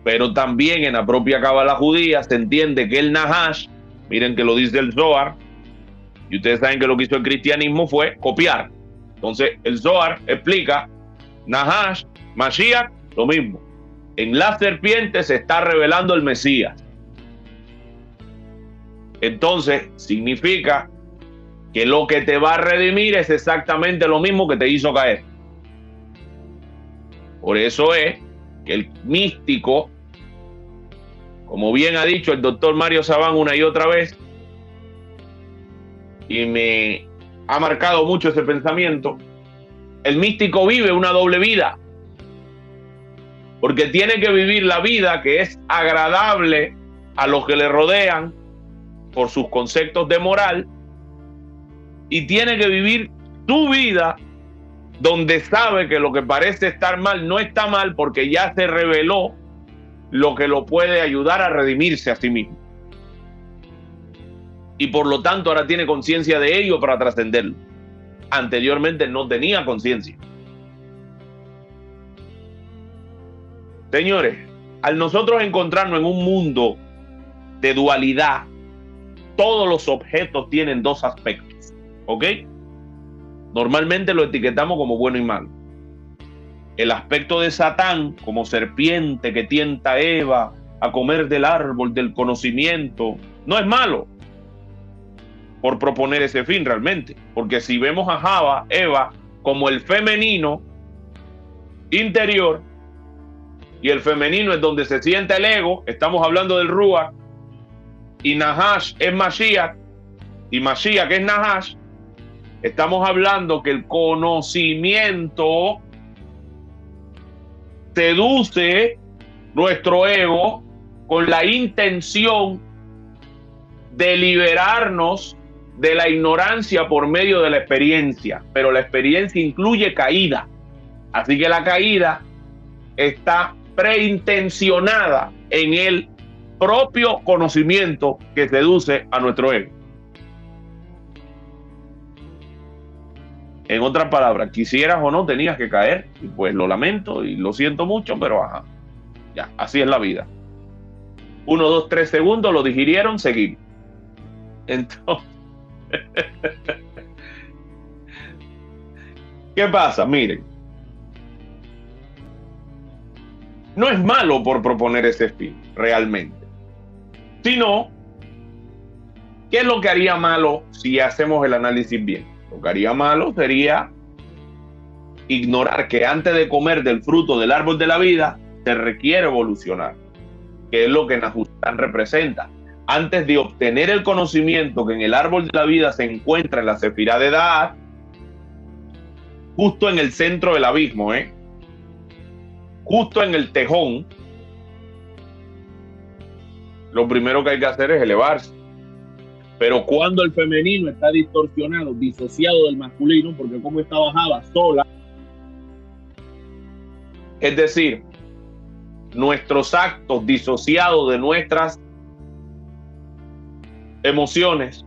Pero también en la propia Cábala judía se entiende que el Nahash, miren que lo dice el Zohar, y ustedes saben que lo que hizo el cristianismo fue copiar. Entonces el Zohar explica, Nahash, Mashiach, lo mismo. En la serpiente se está revelando el Mesías. Entonces significa que lo que te va a redimir es exactamente lo mismo que te hizo caer. Por eso es que el místico, como bien ha dicho el doctor Mario Sabán una y otra vez, y me ha marcado mucho ese pensamiento, el místico vive una doble vida, porque tiene que vivir la vida que es agradable a los que le rodean por sus conceptos de moral, y tiene que vivir su vida donde sabe que lo que parece estar mal no está mal porque ya se reveló lo que lo puede ayudar a redimirse a sí mismo. Y por lo tanto ahora tiene conciencia de ello para trascenderlo. Anteriormente no tenía conciencia. Señores, al nosotros encontrarnos en un mundo de dualidad, todos los objetos tienen dos aspectos, ¿ok? Normalmente lo etiquetamos como bueno y malo. El aspecto de Satán, como serpiente que tienta a Eva a comer del árbol del conocimiento, no es malo por proponer ese fin realmente. Porque si vemos a Eva como el femenino interior, y el femenino es donde se siente el ego, estamos hablando del Ruach, y Nahash es Mashiach, y Mashiach es Nahash, estamos hablando que el conocimiento seduce nuestro ego con la intención de liberarnos de la ignorancia por medio de la experiencia, pero la experiencia incluye caída, así que la caída está preintencionada en el propio conocimiento que seduce a nuestro ego. En otras palabras, quisieras o no, tenías que caer, y pues lo lamento y lo siento mucho, pero ajá, ya, así es la vida. 1, 2, 3 segundos, lo digirieron, seguimos. Entonces, ¿qué pasa? Miren, no es malo por proponer ese fin, realmente, sino, ¿qué es lo que haría malo si hacemos el análisis bien? Lo que haría malo sería ignorar que antes de comer del fruto del árbol de la vida se requiere evolucionar, que es lo que Nahustan representa. Antes de obtener el conocimiento que en el árbol de la vida se encuentra en la Sefirá de Da'at, justo en el centro del abismo, justo en el tejón, lo primero que hay que hacer es elevarse. Pero cuando el femenino está distorsionado, disociado del masculino, porque como esta bajaba sola, es decir, nuestros actos disociados de nuestras emociones,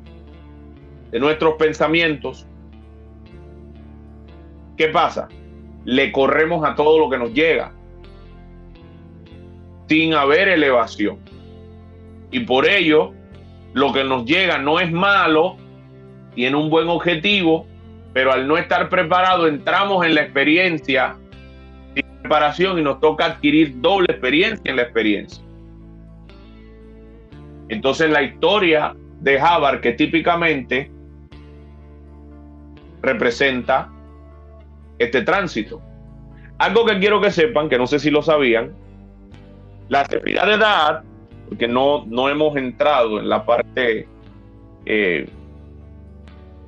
de nuestros pensamientos, ¿qué pasa? Le corremos a todo lo que nos llega sin haber elevación. Y por ello, lo que nos llega no es malo, tiene un buen objetivo, pero al no estar preparado entramos en la experiencia sin preparación y nos toca adquirir doble experiencia en la experiencia. Entonces la historia de Habar, que típicamente representa este tránsito. Algo que quiero que sepan, que no sé si lo sabían, la Sefirá de Da'at, porque no hemos entrado en la parte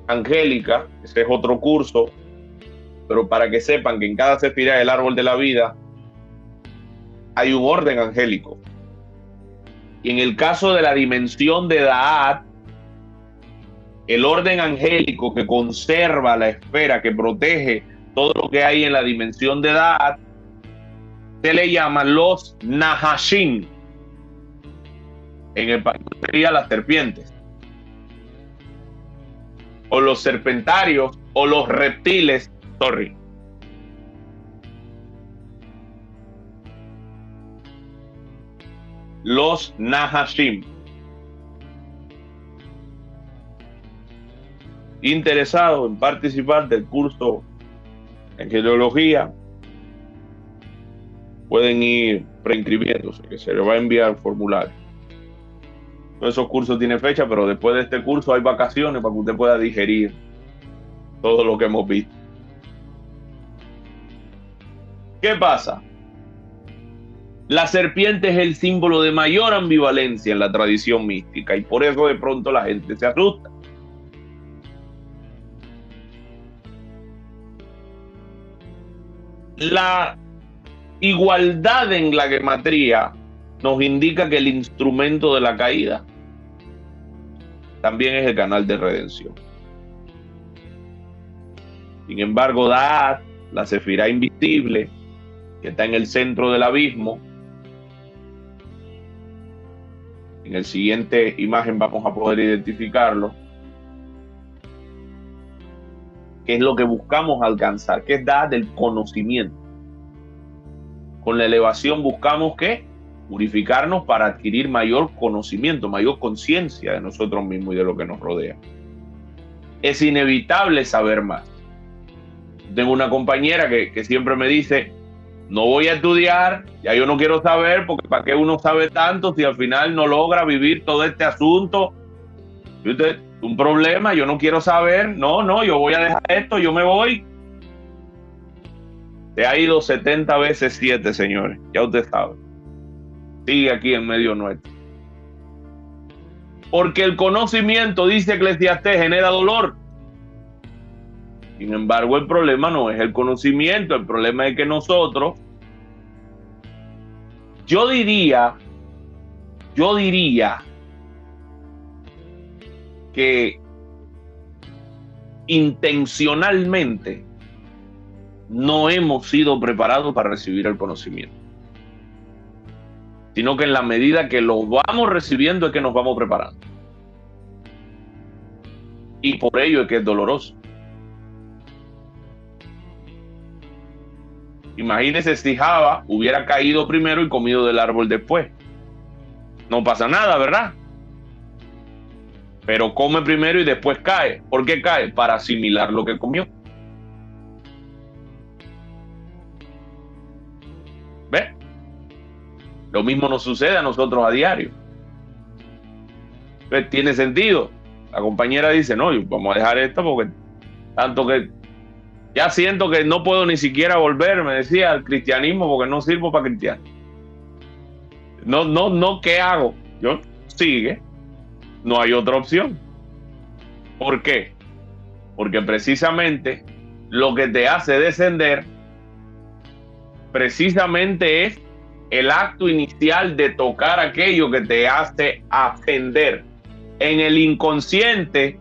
angélica, ese es otro curso, pero para que sepan que en cada Sefirá del árbol de la vida hay un orden angélico. Y en el caso de la dimensión de Da'at, el orden angélico que conserva la esfera, que protege todo lo que hay en la dimensión de Da'at, se le llaman los Nahashim. En el país serían las serpientes, o los serpentarios, o los reptiles, los Nahashim. Interesados en participar del curso en genealogía, pueden ir preinscribiéndose, que se les va a enviar formulario. Todos esos cursos tienen fecha, pero después de este curso hay vacaciones para que usted pueda digerir todo lo que hemos visto. ¿Qué pasa? La serpiente es el símbolo de mayor ambivalencia en la tradición mística y por eso de pronto la gente se asusta. La igualdad en la gematría nos indica que el instrumento de la caída también es el canal de redención. Sin embargo, Da'at, la Sefirá invisible, que está en el centro del abismo, en el siguiente imagen vamos a poder identificarlo, que es lo que buscamos alcanzar, que es Da'at del conocimiento. Con la elevación buscamos ¿qué? Purificarnos para adquirir mayor conocimiento, mayor conciencia de nosotros mismos y de lo que nos rodea. Es inevitable saber más. Tengo una compañera que siempre me dice, no voy a estudiar, ya yo no quiero saber, porque ¿para qué uno sabe tanto si al final no logra vivir todo este asunto? Un problema, yo no quiero saber, no, yo voy a dejar esto, yo me voy. Se ha ido 70 veces 7, señores, ya usted sabe. Sigue aquí en medio nuestro. Porque el conocimiento, dice Eclesiastés, genera dolor. Sin embargo, el problema no es el conocimiento, el problema es que nosotros, yo diría que intencionalmente no hemos sido preparados para recibir el conocimiento, sino que en la medida que lo vamos recibiendo es que nos vamos preparando. Y por ello es que es doloroso. Imagínese si Java hubiera caído primero y comido del árbol después. No pasa nada, ¿verdad? Pero come primero y después cae. ¿Por qué cae? Para asimilar lo que comió. ¿Ve? Lo mismo nos sucede a nosotros a diario. ¿Ve? Tiene sentido. La compañera dice, no, vamos a dejar esto porque tanto que ya siento que no puedo ni siquiera volver, me decía, al cristianismo porque no sirvo para cristiano. No, ¿qué hago? Yo sigue. No hay otra opción. ¿Por qué? Porque precisamente lo que te hace descender precisamente es el acto inicial de tocar aquello que te hace ascender. En el inconsciente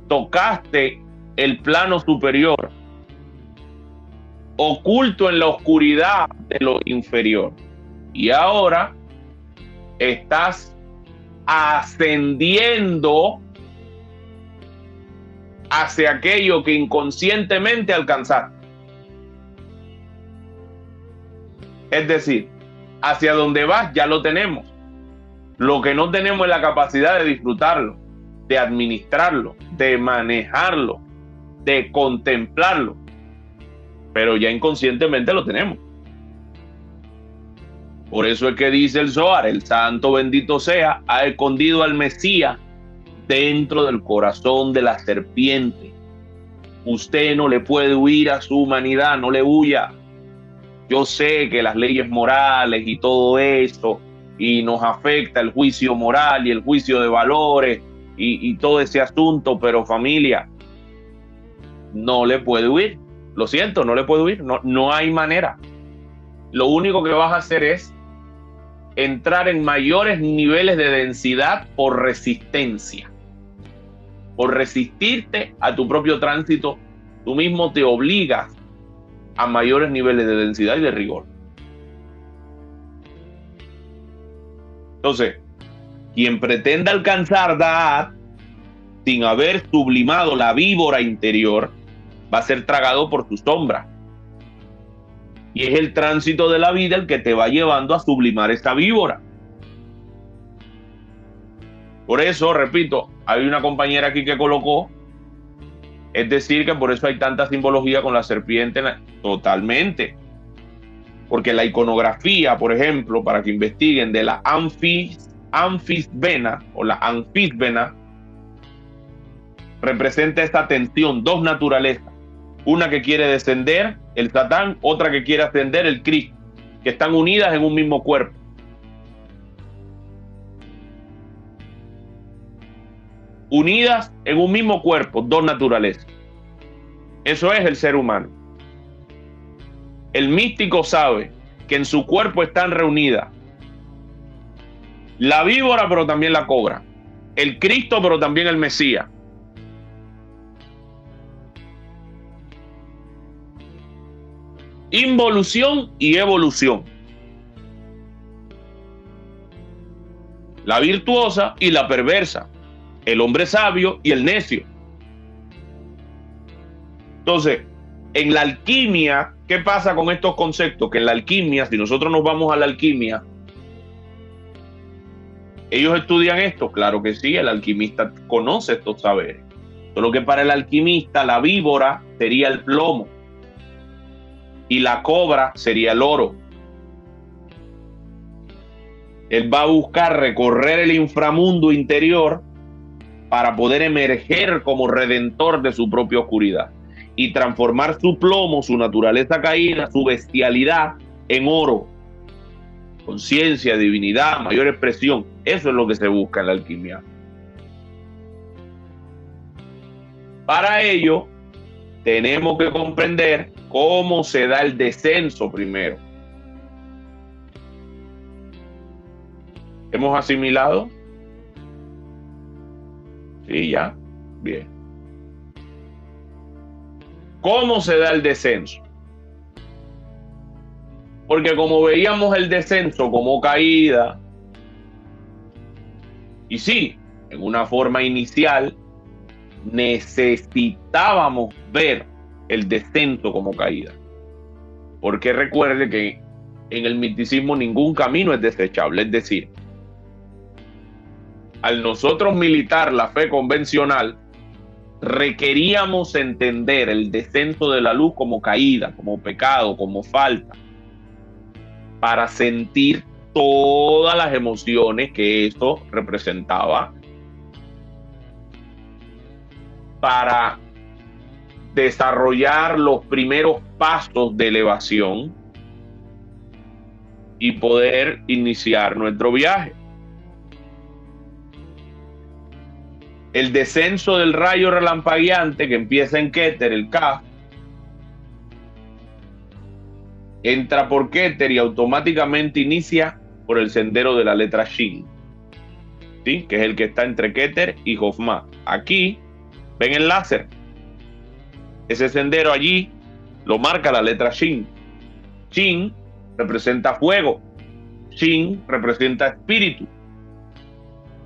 tocaste el plano superior, oculto en la oscuridad de lo inferior. Y ahora estás ascendiendo hacia aquello que inconscientemente alcanzaste. Es decir, hacia donde vas ya lo tenemos. Lo que no tenemos es la capacidad de disfrutarlo, de administrarlo, de manejarlo, de contemplarlo. Pero ya inconscientemente lo tenemos. Por eso es que dice el Zohar, el santo bendito sea, ha escondido al Mesías dentro del corazón de la serpiente. Usted no le puede huir a su humanidad, no le huya. Yo sé que las leyes morales y todo esto, y nos afecta el juicio moral y el juicio de valores y todo ese asunto, pero familia, no le puede huir. Lo siento, no le puede huir, no hay manera. Lo único que vas a hacer es entrar en mayores niveles de densidad por resistencia. Por resistirte a tu propio tránsito, tú mismo te obligas a mayores niveles de densidad y de rigor. Entonces, quien pretenda alcanzar Da'at sin haber sublimado la víbora interior, va a ser tragado por tu sombra. Y es el tránsito de la vida el que te va llevando a sublimar esta víbora. Por eso, repito, hay una compañera aquí que colocó, es decir, que por eso hay tanta simbología con la serpiente, totalmente. Porque la iconografía, por ejemplo, para que investiguen, de la anfisbena o la anfisbena, representa esta tensión, dos naturalezas. Una que quiere descender, el Satán, otra que quiere ascender, el Cristo, que están unidas en un mismo cuerpo. Unidas en un mismo cuerpo, dos naturalezas. Eso es el ser humano. El místico sabe que en su cuerpo están reunidas la víbora, pero también la cobra. El Cristo, pero también el Mesías. Involución y evolución. La virtuosa y la perversa. El hombre sabio y el necio. Entonces, en la alquimia, ¿qué pasa con estos conceptos? Que en la alquimia, si nosotros nos vamos a la alquimia, ¿ellos estudian esto? Claro que sí, el alquimista conoce estos saberes. Solo que para el alquimista la víbora sería el plomo y la cobra sería el oro. Él va a buscar recorrer el inframundo interior para poder emerger como redentor de su propia oscuridad y transformar su plomo, su naturaleza caída, su bestialidad en oro. Conciencia, divinidad, mayor expresión. Eso es lo que se busca en la alquimia. Para ello, tenemos que comprender cómo se da el descenso primero. ¿Hemos asimilado? Sí, ya. Bien. ¿Cómo se da el descenso? Porque como veíamos el descenso como caída, y sí, en una forma inicial, necesitábamos ver el descenso como caída. Porque recuerde que en el misticismo ningún camino es desechable. Es decir, al nosotros militar la fe convencional, requeríamos entender el descenso de la luz como caída, como pecado, como falta, para sentir todas las emociones que esto representaba, para desarrollar los primeros pasos de elevación y poder iniciar nuestro viaje. El descenso del rayo relampagueante que empieza en Keter, el Kaf, entra por Keter y automáticamente inicia por el sendero de la letra Shin, ¿sí? Que es el que está entre Keter y Jofma. Aquí ven el láser. Ese sendero allí lo marca la letra Shin. Shin representa fuego. Shin representa espíritu.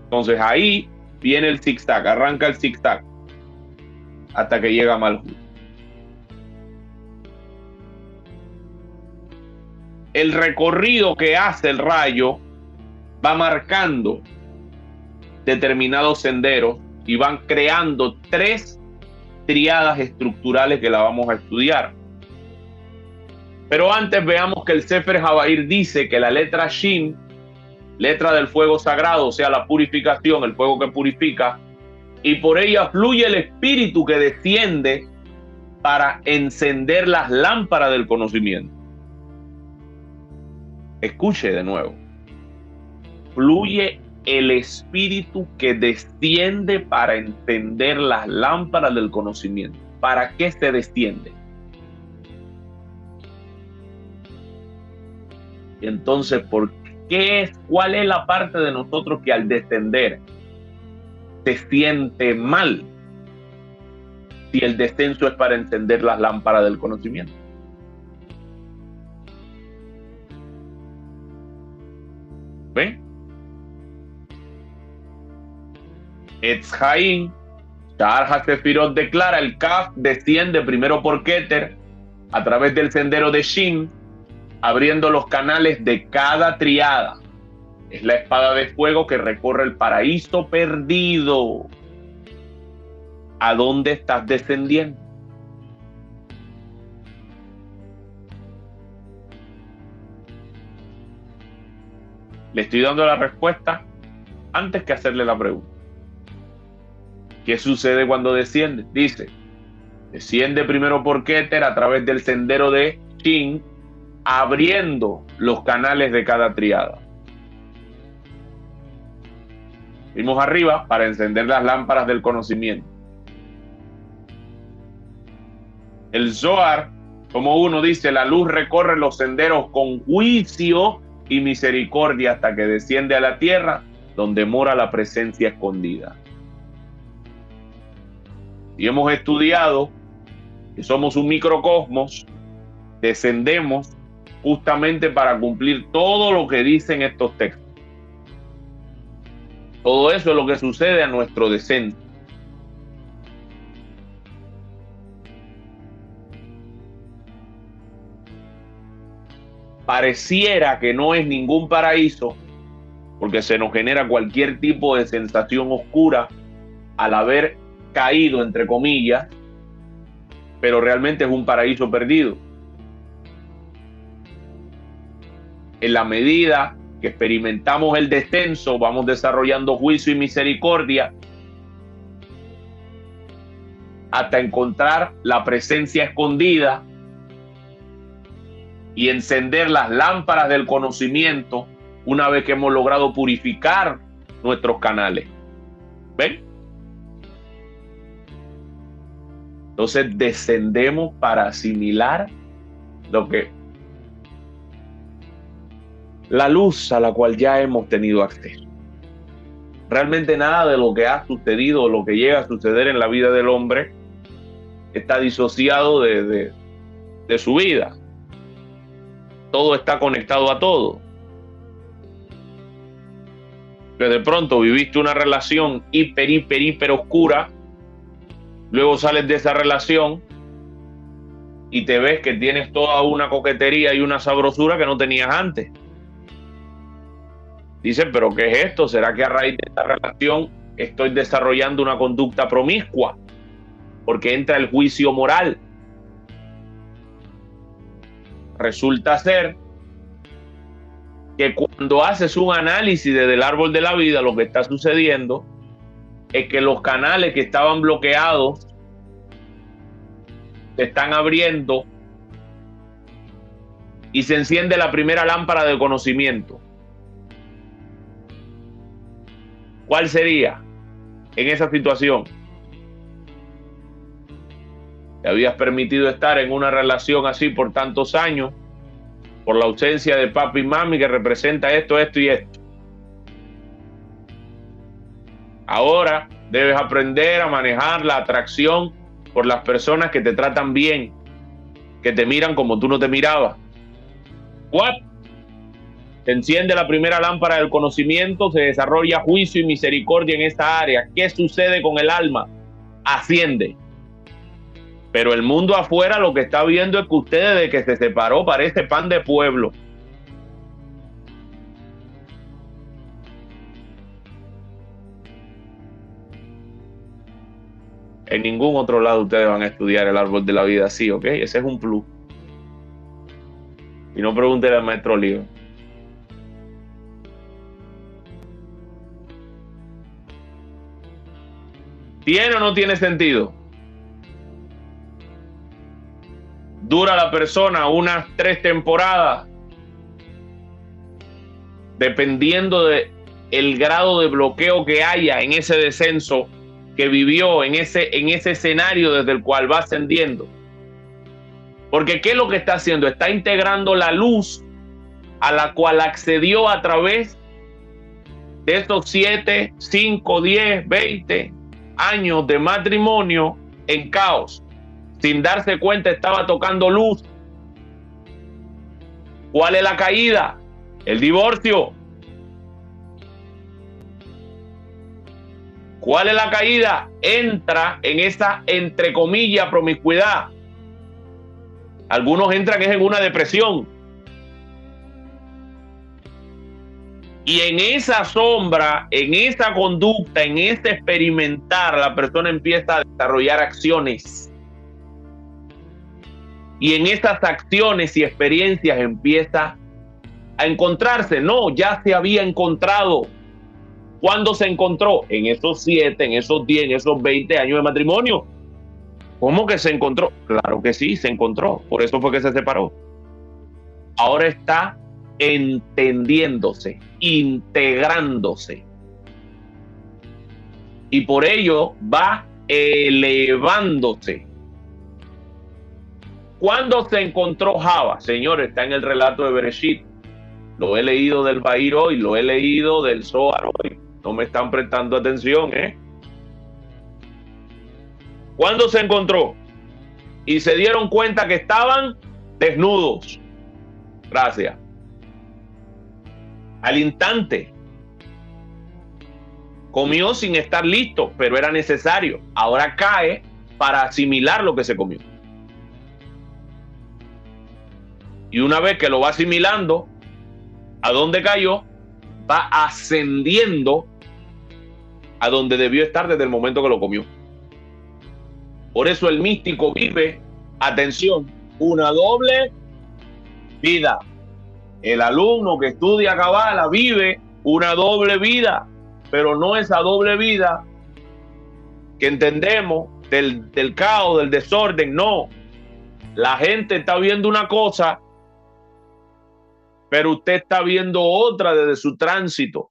Entonces ahí viene el zigzag, arranca el zigzag hasta que llega a Malhut. El recorrido que hace el rayo va marcando determinados senderos y van creando 3 triadas estructurales que la vamos a estudiar. Pero antes veamos que el Sefer Habair dice que la letra Shin, letra del fuego sagrado, o sea, la purificación, el fuego que purifica, y por ella fluye el espíritu que desciende para encender las lámparas del conocimiento. Escuche de nuevo. Fluye el espíritu que desciende para encender las lámparas del conocimiento. ¿Para qué se desciende? Y entonces, ¿cuál es la parte de nosotros que al descender se siente mal si el descenso es para encender las lámparas del conocimiento? ¿Ven? Etz Haim, Sha'ar HaSefirot declara, el Kaf desciende primero por Keter a través del sendero de Shin, abriendo los canales de cada triada. Es la espada de fuego que recorre el paraíso perdido. ¿A dónde estás descendiendo? Le estoy dando la respuesta antes que hacerle la pregunta. ¿Qué sucede cuando desciende? Dice, desciende primero por Keter a través del sendero de Shin, abriendo los canales de cada triada. Vimos arriba para encender las lámparas del conocimiento. El Zohar, como uno dice, la luz recorre los senderos con juicio y misericordia hasta que desciende a la tierra donde mora la presencia escondida. Y hemos estudiado que somos un microcosmos Descendemos justamente para cumplir todo lo que dicen estos textos. Todo eso es lo que sucede a nuestro descenso. Pareciera que no es ningún paraíso, porque se nos genera cualquier tipo de sensación oscura al haber caído, entre comillas, pero realmente es un paraíso perdido. En la medida que experimentamos el descenso, vamos desarrollando juicio y misericordia hasta encontrar la presencia escondida y encender las lámparas del conocimiento una vez que hemos logrado purificar nuestros canales. ¿Ven? Entonces descendemos para asimilar lo que la luz a la cual ya hemos tenido acceso. Realmente nada de lo que ha sucedido o lo que llega a suceder en la vida del hombre está disociado de su vida. Todo está conectado a todo. Que de pronto viviste una relación hiper oscura, luego sales de esa relación y te ves que tienes toda una coquetería y una sabrosura que no tenías antes. Dices, ¿pero qué es esto? ¿Será que a raíz de esta relación estoy desarrollando una conducta promiscua? Porque entra el juicio moral. Resulta ser que cuando haces un análisis desde el árbol de la vida, lo que está sucediendo es que los canales que estaban bloqueados se están abriendo y se enciende la primera lámpara del conocimiento. ¿Cuál sería en esa situación? Te habías permitido estar en una relación así por tantos años, por la ausencia de papi y mami que representa esto, esto y esto. Ahora debes aprender a manejar la atracción por las personas que te tratan bien, que te miran como tú no te mirabas. ¿What? Se enciende la primera lámpara del conocimiento, se desarrolla juicio y misericordia en esta área. ¿Qué sucede con el alma? Asciende. Pero el mundo afuera lo que está viendo es que usted desde que se separó parece pan de pueblo. En ningún otro lado ustedes van a estudiar el árbol de la vida así, ¿ok? Ese es un plus. Y no pregúntenle al maestro Lío. ¿Tiene o no tiene sentido? Dura la persona unas 3 temporadas, dependiendo de el grado de bloqueo que haya en ese descenso que vivió, en ese escenario desde el cual va ascendiendo. Porque ¿qué es lo que está haciendo? Está integrando la luz a la cual accedió a través de estos 7, 5, 10, 20 años de matrimonio en caos. Sin darse cuenta estaba tocando luz. ¿Cuál es la caída? El divorcio. ¿Cuál es la caída? Entra en esa, entre comillas, promiscuidad. Algunos entran en una depresión. Y en esa sombra, en esa conducta, en ese experimentar, la persona empieza a desarrollar acciones. Y en esas acciones y experiencias empieza a encontrarse. No, ya se había encontrado. ¿Cuándo se encontró? En esos 7, en esos 10, en esos 20 años de matrimonio. ¿Cómo que se encontró? Claro que sí, se encontró. Por eso fue que se separó. Ahora está entendiéndose, integrándose. Y por ello va elevándose. ¿Cuándo se encontró Java? Señores, está en el relato de Bereshit. Lo he leído del Bahir hoy, lo he leído del Zohar hoy. No me están prestando atención, ¿eh? ¿Cuándo se encontró? Y se dieron cuenta que estaban desnudos. Gracias. Al instante. Comió sin estar listo, pero era necesario. Ahora cae para asimilar lo que se comió. Y una vez que lo va asimilando, ¿a dónde cayó? Va ascendiendo a donde debió estar desde el momento que lo comió. Por eso el místico vive, atención, una doble vida. El alumno que estudia Cábala vive una doble vida, pero no esa doble vida que entendemos del caos, del desorden, no. La gente está viendo una cosa, pero usted está viendo otra desde su tránsito.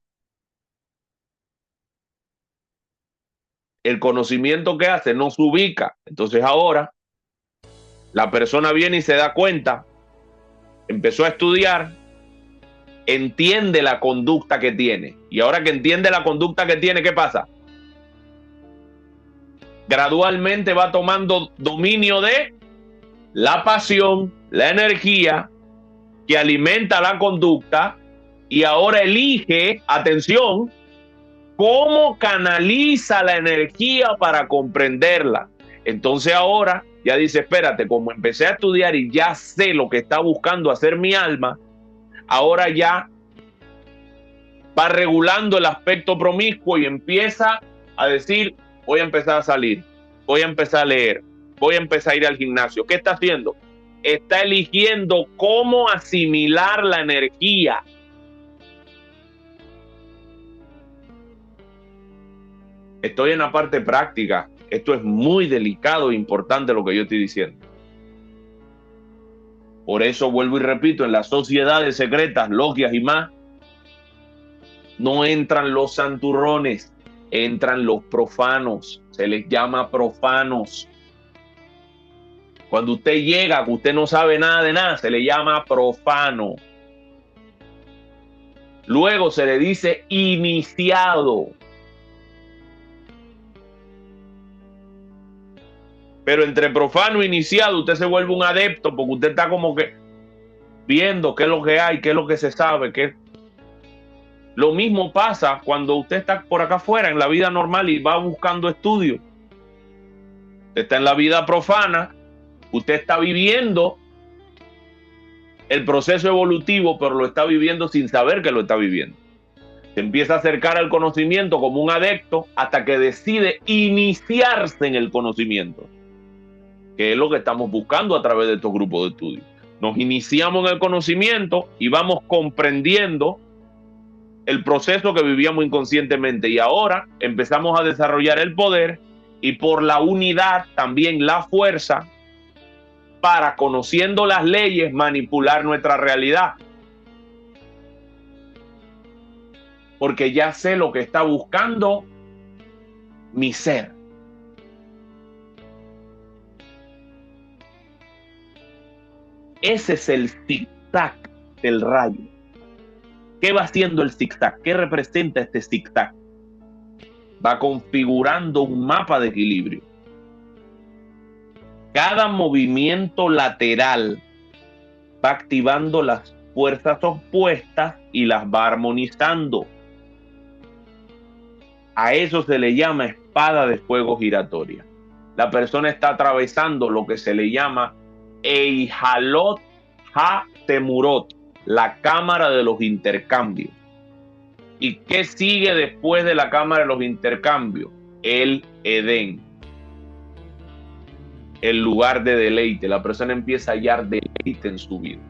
El conocimiento que hace no se ubica. Entonces ahora la persona viene y se da cuenta, empezó a estudiar, entiende la conducta que tiene. Y ahora que entiende la conducta que tiene, ¿qué pasa? Gradualmente va tomando dominio de la pasión, la energía que alimenta la conducta, y ahora elige, atención, cómo canaliza la energía para comprenderla. Entonces ahora ya dice, espérate, como empecé a estudiar y ya sé lo que está buscando hacer mi alma, ahora ya va regulando el aspecto promiscuo y empieza a decir, voy a empezar a salir, voy a empezar a leer, voy a empezar a ir al gimnasio. ¿Qué está haciendo? Está eligiendo cómo asimilar la energía. Estoy en la parte práctica. Esto es muy delicado e importante lo que yo estoy diciendo. Por eso vuelvo y repito, en las sociedades secretas, logias y más, no entran los santurrones, entran los profanos. Se les llama profanos. Cuando usted llega, que usted no sabe nada de nada, se le llama profano. Luego se le dice iniciado. Pero entre profano e iniciado usted se vuelve un adepto, porque usted está como que viendo qué es lo que hay, qué es lo que se sabe. Lo mismo pasa cuando usted está por acá afuera en la vida normal y va buscando estudios. Usted está en la vida profana, usted está viviendo el proceso evolutivo, pero lo está viviendo sin saber que lo está viviendo. Se empieza a acercar al conocimiento como un adepto hasta que decide iniciarse en el conocimiento, que es lo que estamos buscando a través de estos grupos de estudio. Nos iniciamos en el conocimiento y vamos comprendiendo el proceso que vivíamos inconscientemente, y ahora empezamos a desarrollar el poder y por la unidad también la fuerza para, conociendo las leyes, manipular nuestra realidad. Porque ya sé lo que está buscando mi ser. Ese es el zigzag del rayo. ¿Qué va haciendo el zigzag? ¿Qué representa este zigzag? Va configurando un mapa de equilibrio. Cada movimiento lateral va activando las fuerzas opuestas y las va armonizando. A eso se le llama espada de fuego giratoria. La persona está atravesando lo que se le llama Eihalot Ha-Temurot, la cámara de los intercambios. ¿Y qué sigue después de la cámara de los intercambios? El Edén, el lugar de deleite. La persona empieza a hallar deleite en su vida.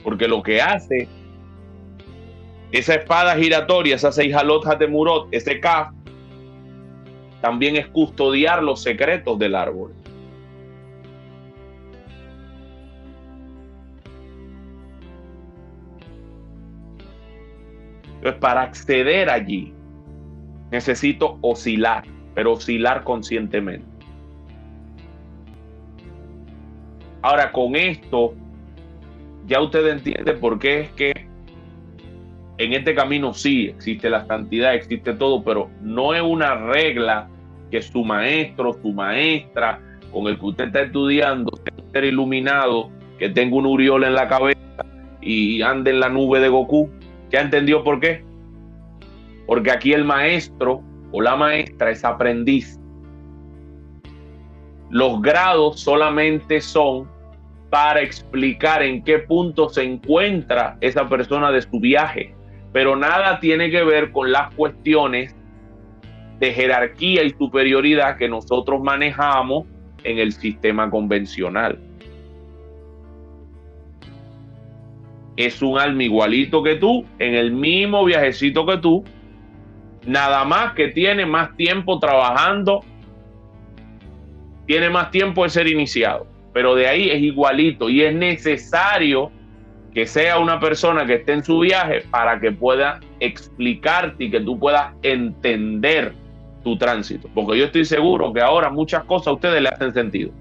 Porque lo que hace esa espada giratoria, esa Eihalot Ha-Temurot, ese Kaf, también es custodiar los secretos del árbol. Entonces, para acceder allí, necesito oscilar, pero oscilar conscientemente. Ahora, con esto, ya usted entiende por qué es que en este camino sí existe la santidad, existe todo, pero no es una regla que su maestro, su maestra, con el que usted está estudiando sea un ser iluminado, que tenga un Uriol en la cabeza y ande en la nube de Goku. ¿Ya entendió por qué? Porque aquí el maestro o la maestra es aprendiz. Los grados solamente son para explicar en qué punto se encuentra esa persona de su viaje, pero nada tiene que ver con las cuestiones de jerarquía y superioridad que nosotros manejamos en el sistema convencional. Es un alma igualito que tú, en el mismo viajecito que tú, nada más que tiene más tiempo trabajando, tiene más tiempo de ser iniciado, pero de ahí es igualito y es necesario que sea una persona que esté en su viaje para que pueda explicarte y que tú puedas entender tu tránsito, porque yo estoy seguro que ahora muchas cosas a ustedes le hacen sentido.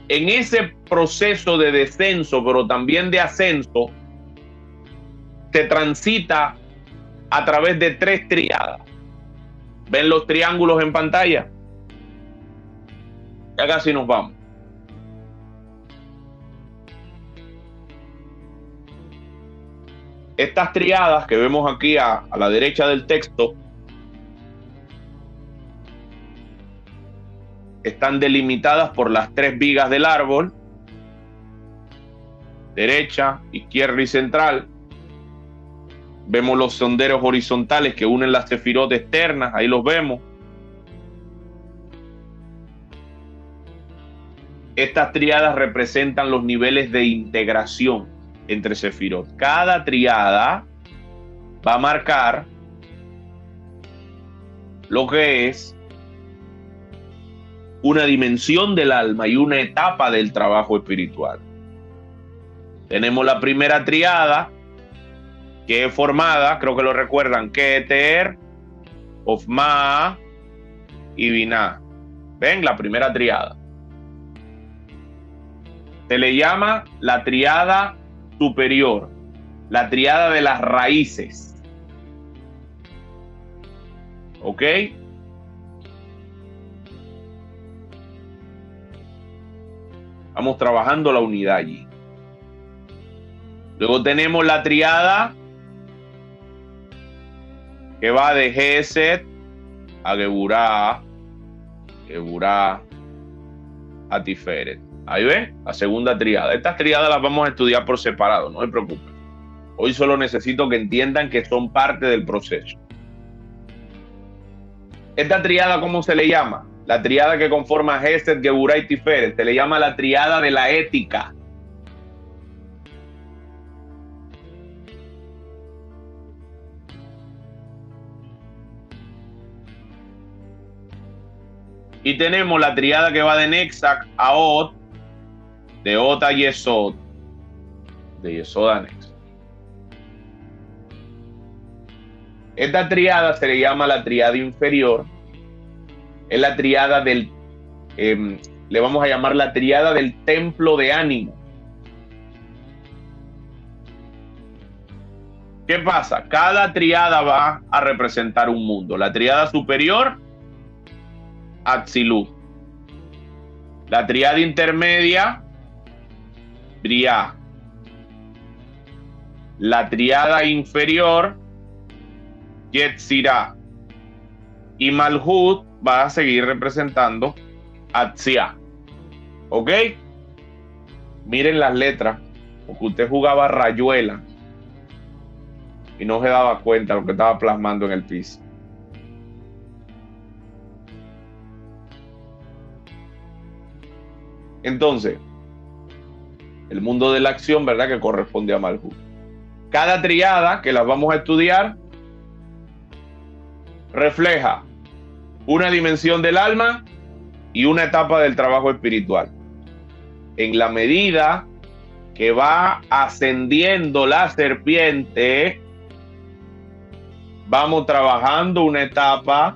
En ese proceso de descenso, pero también de ascenso, se transita a través de 3 triadas. ¿Ven los triángulos en pantalla? Ya casi nos vamos. Estas triadas que vemos aquí a la derecha del texto están delimitadas por las 3 vigas del árbol, derecha, izquierda y central. Vemos los senderos horizontales que unen las sefirot externas, ahí los vemos. Estas triadas representan los niveles de integración entre sefirot. Cada triada va a marcar lo que es una dimensión del alma y una etapa del trabajo espiritual. Tenemos la primera triada, que es formada, creo que lo recuerdan, Keter, Ofma y Binah. ¿Ven? La primera triada. Se le llama la triada superior, la triada de las raíces. ¿Ok? Vamos trabajando la unidad allí. Luego tenemos la triada que va de Gesed a Geburah, Geburah a Tiferet. Ahí ven, la segunda triada. Estas triadas las vamos a estudiar por separado, no se preocupen. Hoy solo necesito que entiendan que son parte del proceso. Esta triada, ¿cómo se le llama? La triada que conforma Gesed, Geburah y Tiferet. Se le llama la triada de la ética. Y tenemos la triada que va de Nexac a Od, de Od a Yesod, de Yesod a Nexac. Esta triada se le llama la triada inferior. Es la triada del, le vamos a llamar la triada del templo de ánimo. ¿Qué pasa? Cada triada va a representar un mundo. La triada superior, Atzilut. La triada intermedia, Briah. La triada inferior, Yetzirah. Y Malhut va a seguir representando Atziah. ¿Ok? Miren las letras, porque usted jugaba rayuela y no se daba cuenta de lo que estaba plasmando en el piso. Entonces, el mundo de la acción, ¿verdad?, que corresponde a Malhut. Cada triada que las vamos a estudiar refleja una dimensión del alma y una etapa del trabajo espiritual. En la medida que va ascendiendo la serpiente, vamos trabajando una etapa,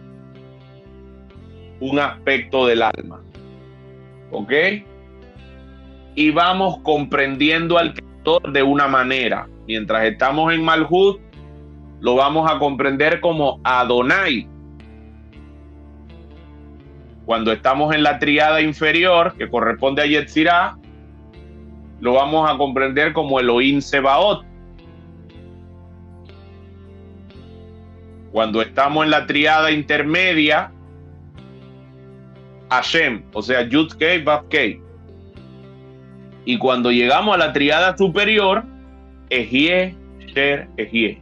un aspecto del alma. ¿Ok? Y vamos comprendiendo al creador de una manera. Mientras estamos en Malhut, lo vamos a comprender como Adonai. Cuando estamos en la tríada inferior, que corresponde a Yetzirah, lo vamos a comprender como Elohim Sebaot. Cuando estamos en la tríada intermedia, Hashem, o sea, Yud Kei, Vav Kei. Y cuando llegamos a la tríada superior, Ejie, Sher, Ejie.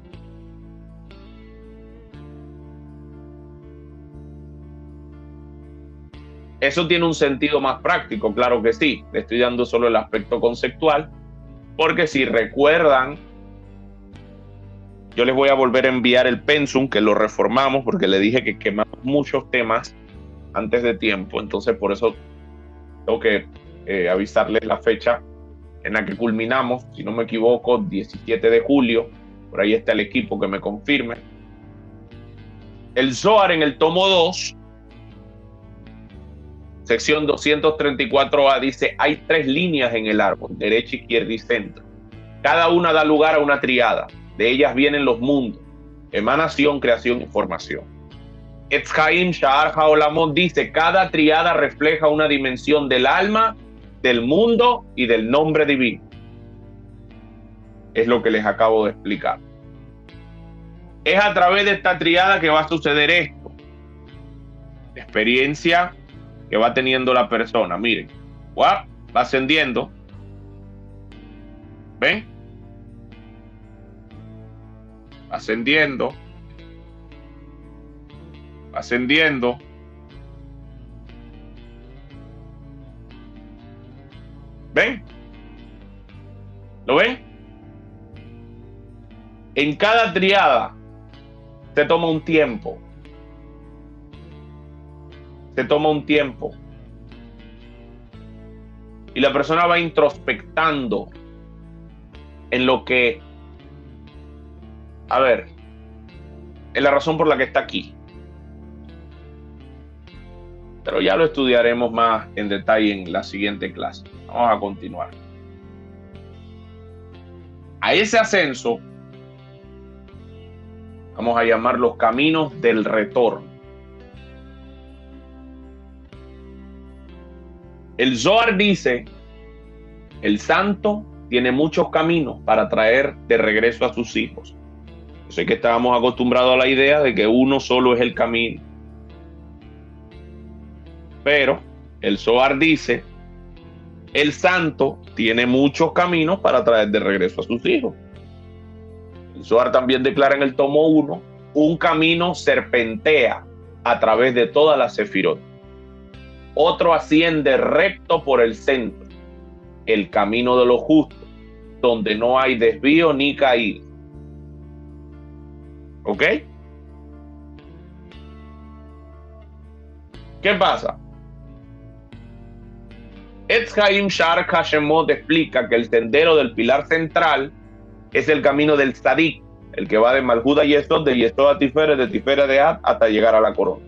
Eso tiene un sentido más práctico, claro que sí. Le estoy dando solo el aspecto conceptual, porque si recuerdan, yo les voy a volver a enviar el pensum, que lo reformamos, porque le dije que quemamos muchos temas antes de tiempo, entonces por eso tengo que avisarles la fecha en la que culminamos, si no me equivoco, 17 de julio, por ahí está el equipo que me confirme. El Zohar en el tomo 2, sección 234a, dice: hay 3 líneas en el árbol, derecha, izquierda y centro. Cada una da lugar a una triada. De ellas vienen los mundos: emanación, creación y formación. Etz Haim Sha'ar HaOlamot dice: cada triada refleja una dimensión del alma, del mundo y del nombre divino. Es lo que les acabo de explicar. Es a través de esta triada que va a suceder esto. Experiencia que va teniendo la persona. Miren, va ascendiendo. ¿Ven? Ascendiendo. Ascendiendo. ¿Ven? ¿Lo ven? En cada triada se toma un tiempo. Se toma un tiempo. Y la persona va introspectando en lo que, a ver, es la razón por la que está aquí. Pero ya lo estudiaremos más en detalle en la siguiente clase. Vamos a continuar. A ese ascenso vamos a llamar los caminos del retorno. El Zohar dice: el santo tiene muchos caminos para traer de regreso a sus hijos. Yo sé que estábamos acostumbrados a la idea de que uno solo es el camino. Pero el Zohar dice: el santo tiene muchos caminos para traer de regreso a sus hijos. El Zohar también declara en el tomo 1: un camino serpentea a través de todas las sefirot. Otro asciende recto por el centro, el camino de los justos, donde no hay desvío ni caída. ¿Ok? ¿Qué pasa? Etz Haim Sha'ar HaShemot explica que el sendero del pilar central es el camino del Tzadik, el que va de Malhut a Yesod, de Yesod a Tiferet, de Tiferet a Ad, hasta llegar a la corona.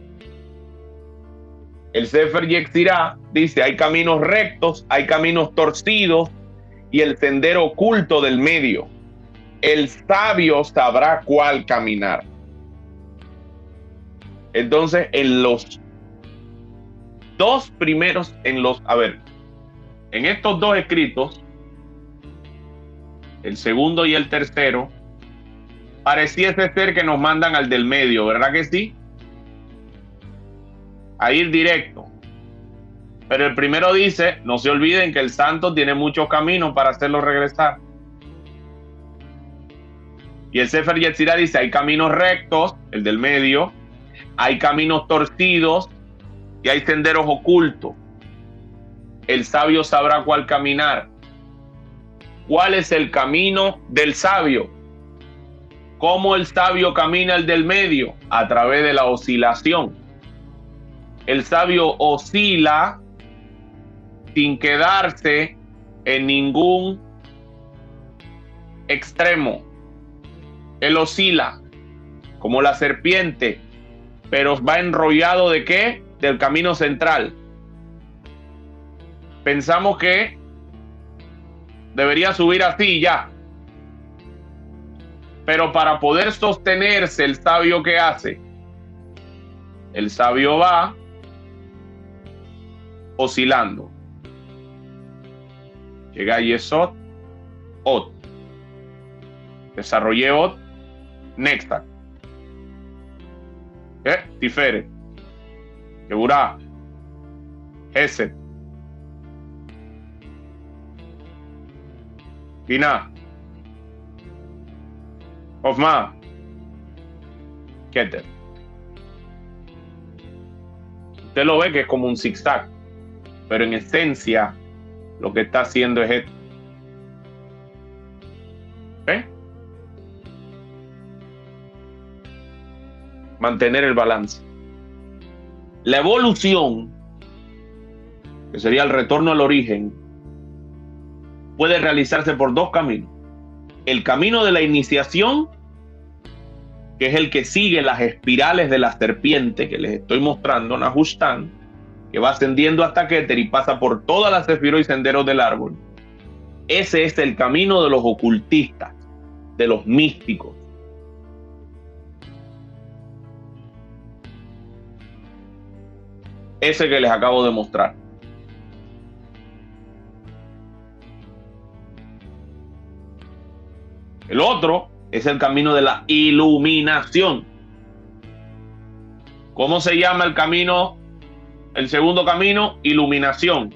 El Sefer Yetzirah dice: hay caminos rectos, hay caminos torcidos y el sendero oculto del medio. El sabio sabrá cuál caminar. Entonces, en los dos primeros, en estos dos escritos, el segundo y el tercero, pareciese ser que nos mandan al del medio, ¿verdad que sí? A ir directo. Pero el primero dice: no se olviden que el santo tiene muchos caminos para hacerlo regresar. Y el Sefer Yetzirah dice: hay caminos rectos, el del medio, hay caminos torcidos y hay senderos ocultos. El sabio sabrá cuál caminar. ¿Cuál es el camino del sabio? ¿Cómo el sabio camina el del medio? A través de la oscilación. El sabio oscila sin quedarse en ningún extremo. Él oscila como la serpiente, pero va enrollado ¿de qué? Del camino central. Pensamos que debería subir así ya. Pero para poder sostenerse, el sabio, ¿qué hace? El sabio va oscilando. Llega a Yesod, Ot. Desarrollé Ot, Nexta. Tiferet. Geburah. Hesed. Binah. Ofma. Keter. Usted lo ve que es como un zigzag, pero en esencia lo que está haciendo es esto. Mantener el balance. La evolución, que sería el retorno al origen, puede realizarse por dos caminos. El camino de la iniciación, que es el que sigue las espirales de la serpiente que les estoy mostrando, Nahushtan, que va ascendiendo hasta Keter y pasa por todas las sefirot y senderos del árbol. Ese es el camino de los ocultistas, de los místicos. Ese que les acabo de mostrar. El otro es el camino de la iluminación. ¿Cómo se llama el camino? El segundo camino, iluminación.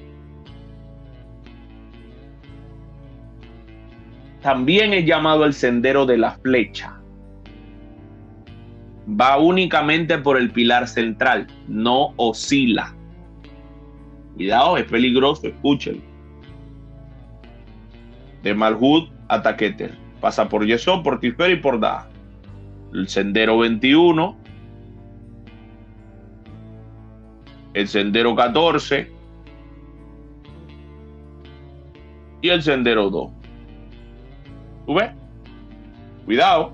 También es llamado el sendero de la flecha. Va únicamente por el pilar central, no oscila. Cuidado, es peligroso, escúchenlo. De Malhut hasta Keter. Pasa por Yesod, por Tiferet y por Da. El sendero 21. El sendero 14. Y el sendero 2. ¿Tú ves? Cuidado.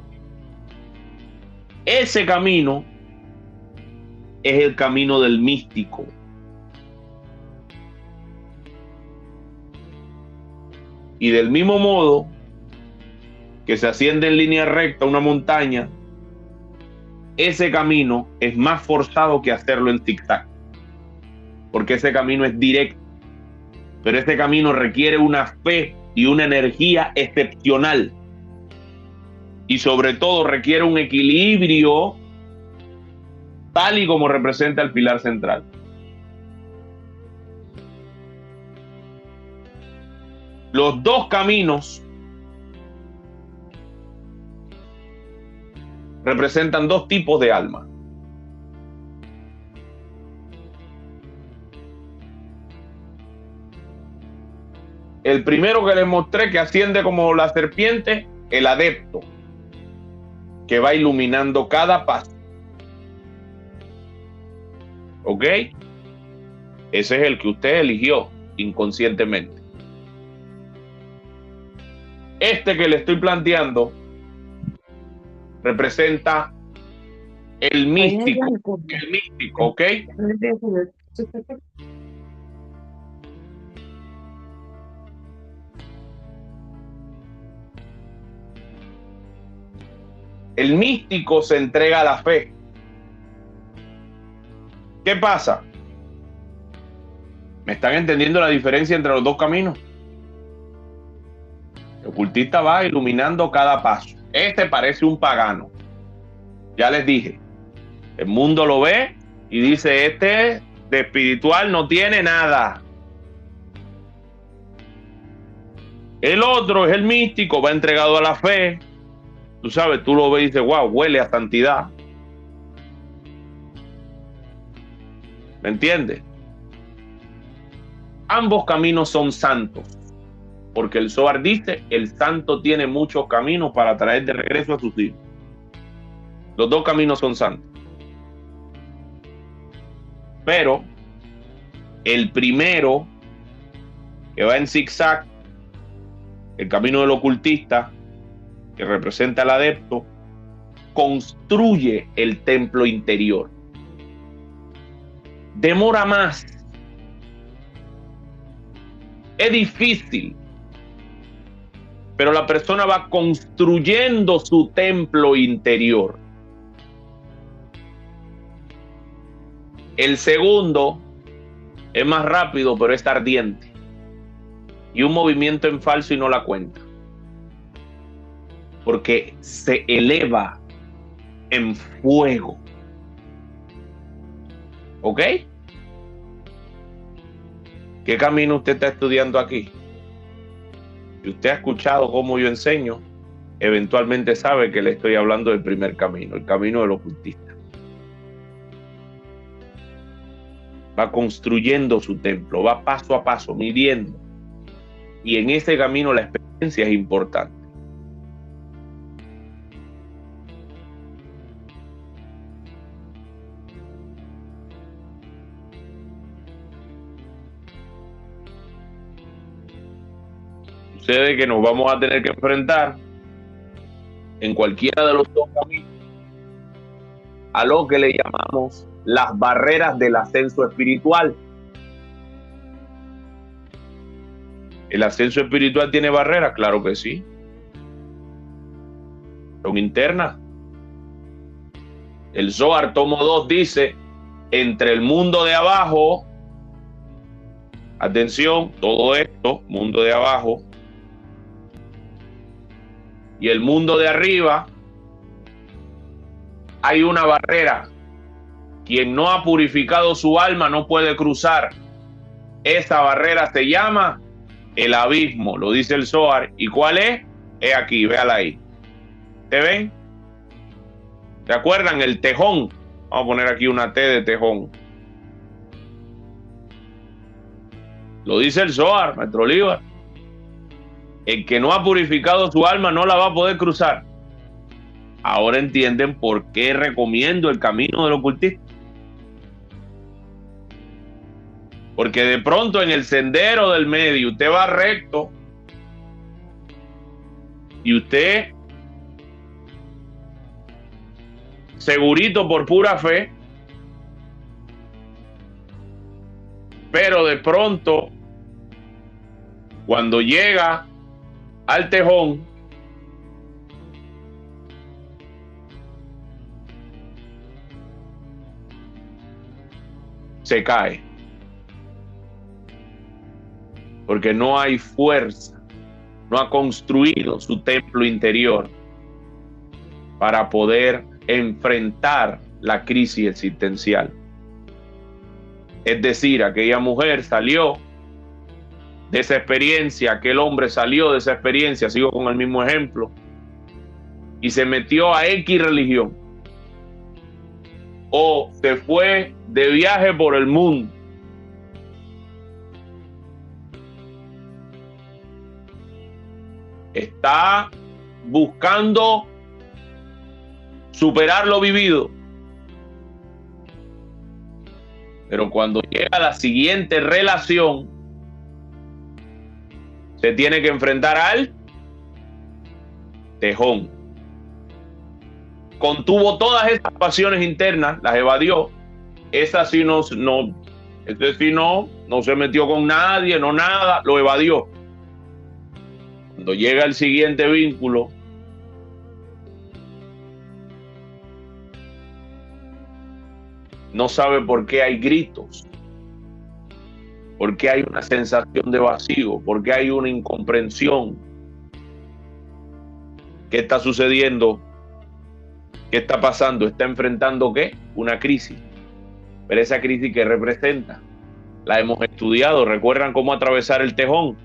Ese camino es el camino del místico. Y del mismo modo que se asciende en línea recta una montaña, ese camino es más forzado que hacerlo en zigzag, porque ese camino es directo, pero ese camino requiere una fe y una energía excepcional, y sobre todo requiere un equilibrio tal y como representa el pilar central. Los dos caminos representan dos tipos de alma. El primero que les mostré, que asciende como la serpiente, el adepto, que va iluminando cada paso. ¿Ok? Ese es el que usted eligió inconscientemente. Este que le estoy planteando representa el místico, ¿ok? El místico se entrega a la fe. ¿Qué pasa? ¿Me están entendiendo la diferencia entre los dos caminos? El ocultista va iluminando cada paso. Este parece un pagano. Ya les dije, el mundo lo ve y dice, este de espiritual no tiene nada. El otro es el místico, va entregado a la fe. Tú sabes, tú lo ves y dices, wow, huele a santidad. ¿Me entiendes? Ambos caminos son santos, porque el Zohar dice, el santo tiene muchos caminos para traer de regreso a sus hijos. Los dos caminos son santos. Pero el primero, que va en zigzag, el camino del ocultista, que representa al adepto, construye el templo interior. Demora más. Es difícil, pero la persona va construyendo su templo interior. El segundo es más rápido, pero es ardiente. Y un movimiento en falso y no la cuenta. Porque se eleva en fuego. ¿Ok? ¿Qué camino usted está estudiando aquí? Si usted ha escuchado cómo yo enseño, eventualmente sabe que le estoy hablando del primer camino, el camino del ocultista. Va construyendo su templo, va paso a paso, midiendo. Y en ese camino la experiencia es importante. Sucede que nos vamos a tener que enfrentar en cualquiera de los dos caminos a lo que le llamamos las barreras del ascenso espiritual. ¿El ascenso espiritual tiene barreras? Claro que sí. Son internas. El Zohar, tomo 2, dice, entre el mundo de abajo, atención, todo esto, mundo de abajo, y el mundo de arriba, hay una barrera. Quien no ha purificado su alma no puede cruzar. Esa barrera se llama el abismo, lo dice el Zohar. ¿Y cuál es? Es aquí, véala ahí. ¿Te ven? ¿Se acuerdan? El tejón. Vamos a poner aquí una T de tejón. Lo dice el Zohar, maestro Oliva. El que no ha purificado su alma no la va a poder cruzar. Ahora entienden por qué recomiendo el camino del ocultista. Porque de pronto en el sendero del medio usted va recto y usted, segurito por pura fe, pero de pronto cuando llega al tejón, se cae. Porque no hay fuerza, no ha construido su templo interior para poder enfrentar la crisis existencial. Es decir, aquella mujer salió de esa experiencia, aquel hombre salió de esa experiencia, sigo con el mismo ejemplo, y se metió a X religión, o se fue de viaje por el mundo. Está buscando superar lo vivido. Pero cuando llega a la siguiente relación, se tiene que enfrentar al tejón. Contuvo todas esas pasiones internas, las evadió. Esa sí no se metió con nadie, no nada, lo evadió. Cuando llega el siguiente vínculo, no sabe por qué hay gritos, por qué hay una sensación de vacío, por qué hay una incomprensión. ¿Qué está sucediendo? ¿Qué está pasando? ¿Está enfrentando qué? Una crisis. Pero esa crisis, ¿qué representa? La hemos estudiado. ¿Recuerdan cómo atravesar el tejón?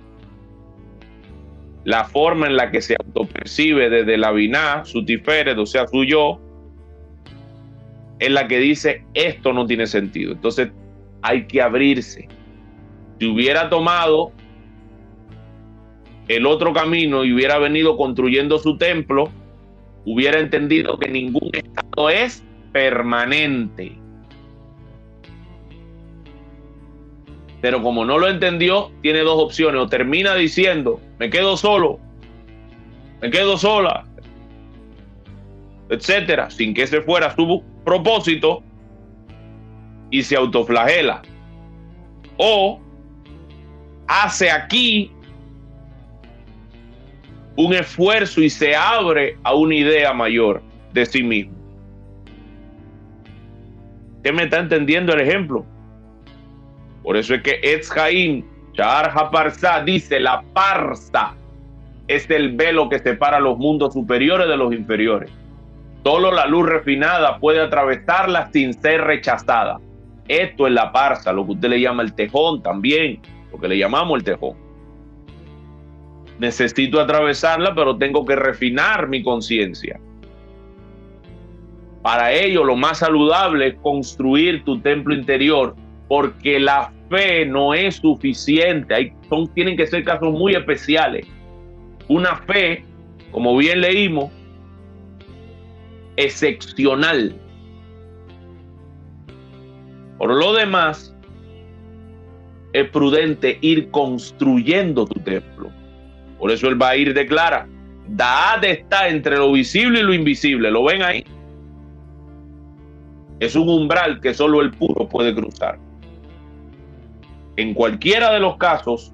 La forma en la que se autopercibe desde la Biná, su Tiferet, o sea, su yo, es la que dice, esto no tiene sentido. Entonces hay que abrirse. Si hubiera tomado el otro camino y hubiera venido construyendo su templo, hubiera entendido que ningún estado es permanente. Pero como no lo entendió, tiene dos opciones. O termina diciendo, me quedo solo, me quedo sola, etcétera, sin que ese fuera su propósito, y se autoflagela. O hace aquí un esfuerzo y se abre a una idea mayor de sí mismo. ¿Usted me está entendiendo el ejemplo? Por eso es que Etz Haim, Sha'ar HaParsá, dice: la parsa es el velo que separa los mundos superiores de los inferiores. Solo la luz refinada puede atravesarla sin ser rechazada. Esto es la parsa, lo que usted le llama el tejón también, lo que le llamamos el tejón. Necesito atravesarla, pero tengo que refinar mi conciencia. Para ello, lo más saludable es construir tu templo interior, porque la fe no es suficiente. Tienen que ser casos muy especiales. Una fe, como bien leímos, excepcional. Por lo demás, es prudente ir construyendo tu templo. Por eso el Bahir declara: Da'at está entre lo visible y lo invisible. ¿Lo ven ahí? Es un umbral que solo el puro puede cruzar. En cualquiera de los casos,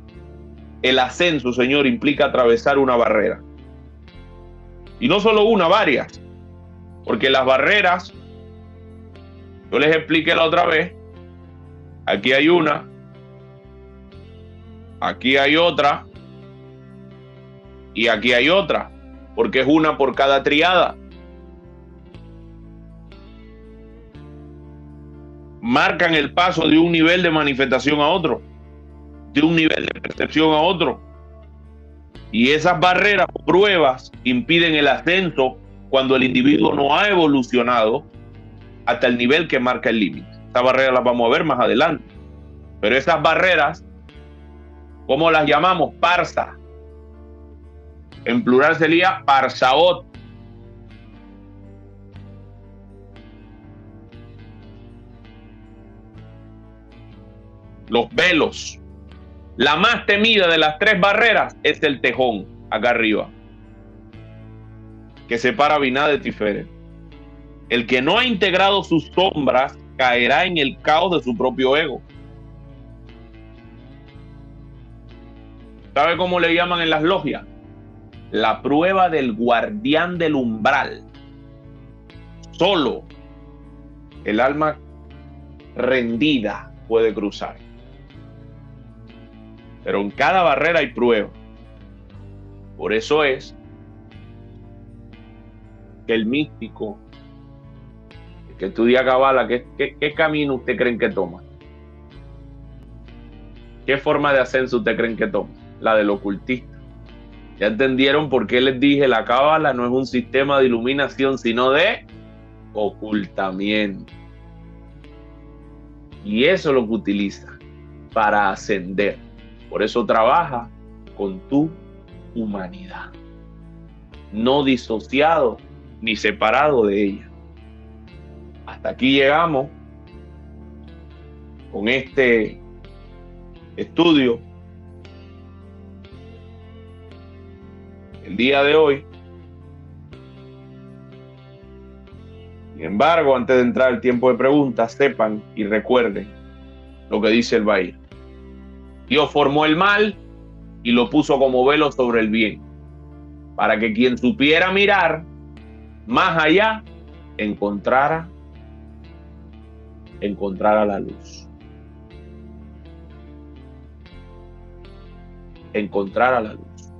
el ascenso, Señor, implica atravesar una barrera. Y no solo una, varias. Porque las barreras, yo les expliqué la otra vez, aquí hay una, aquí hay otra, y aquí hay otra, porque es una por cada triada. Marcan el paso de un nivel de manifestación a otro, de un nivel de percepción a otro. Y esas barreras o pruebas impiden el ascenso cuando el individuo no ha evolucionado hasta el nivel que marca el límite. Estas barreras las vamos a ver más adelante. Pero esas barreras, ¿cómo las llamamos? Parsa. En plural sería parsaot. Los velos. La más temida de las tres barreras es el tejón, acá arriba, que separa Biná de Tiferet. El que no ha integrado sus sombras caerá en el caos de su propio ego. ¿Sabe cómo le llaman en las logias? La prueba del guardián del umbral. Solo el alma rendida puede cruzar. Pero en cada barrera hay prueba. Por eso es que el místico, el que estudia Kabbalah, ¿qué camino usted creen que toma? ¿Qué forma de ascenso usted creen que toma? La del ocultista. ¿Ya entendieron por qué les dije la Kabbalah no es un sistema de iluminación, sino de ocultamiento? Y eso es lo que utiliza para ascender. Por eso trabaja con tu humanidad, no disociado ni separado de ella. Hasta aquí llegamos con este estudio. El día de hoy. Sin embargo, antes de entrar al tiempo de preguntas, sepan y recuerden lo que dice el Bahir. Dios formó el mal y lo puso como velo sobre el bien, para que quien supiera mirar más allá encontrara la luz. Encontrara la luz.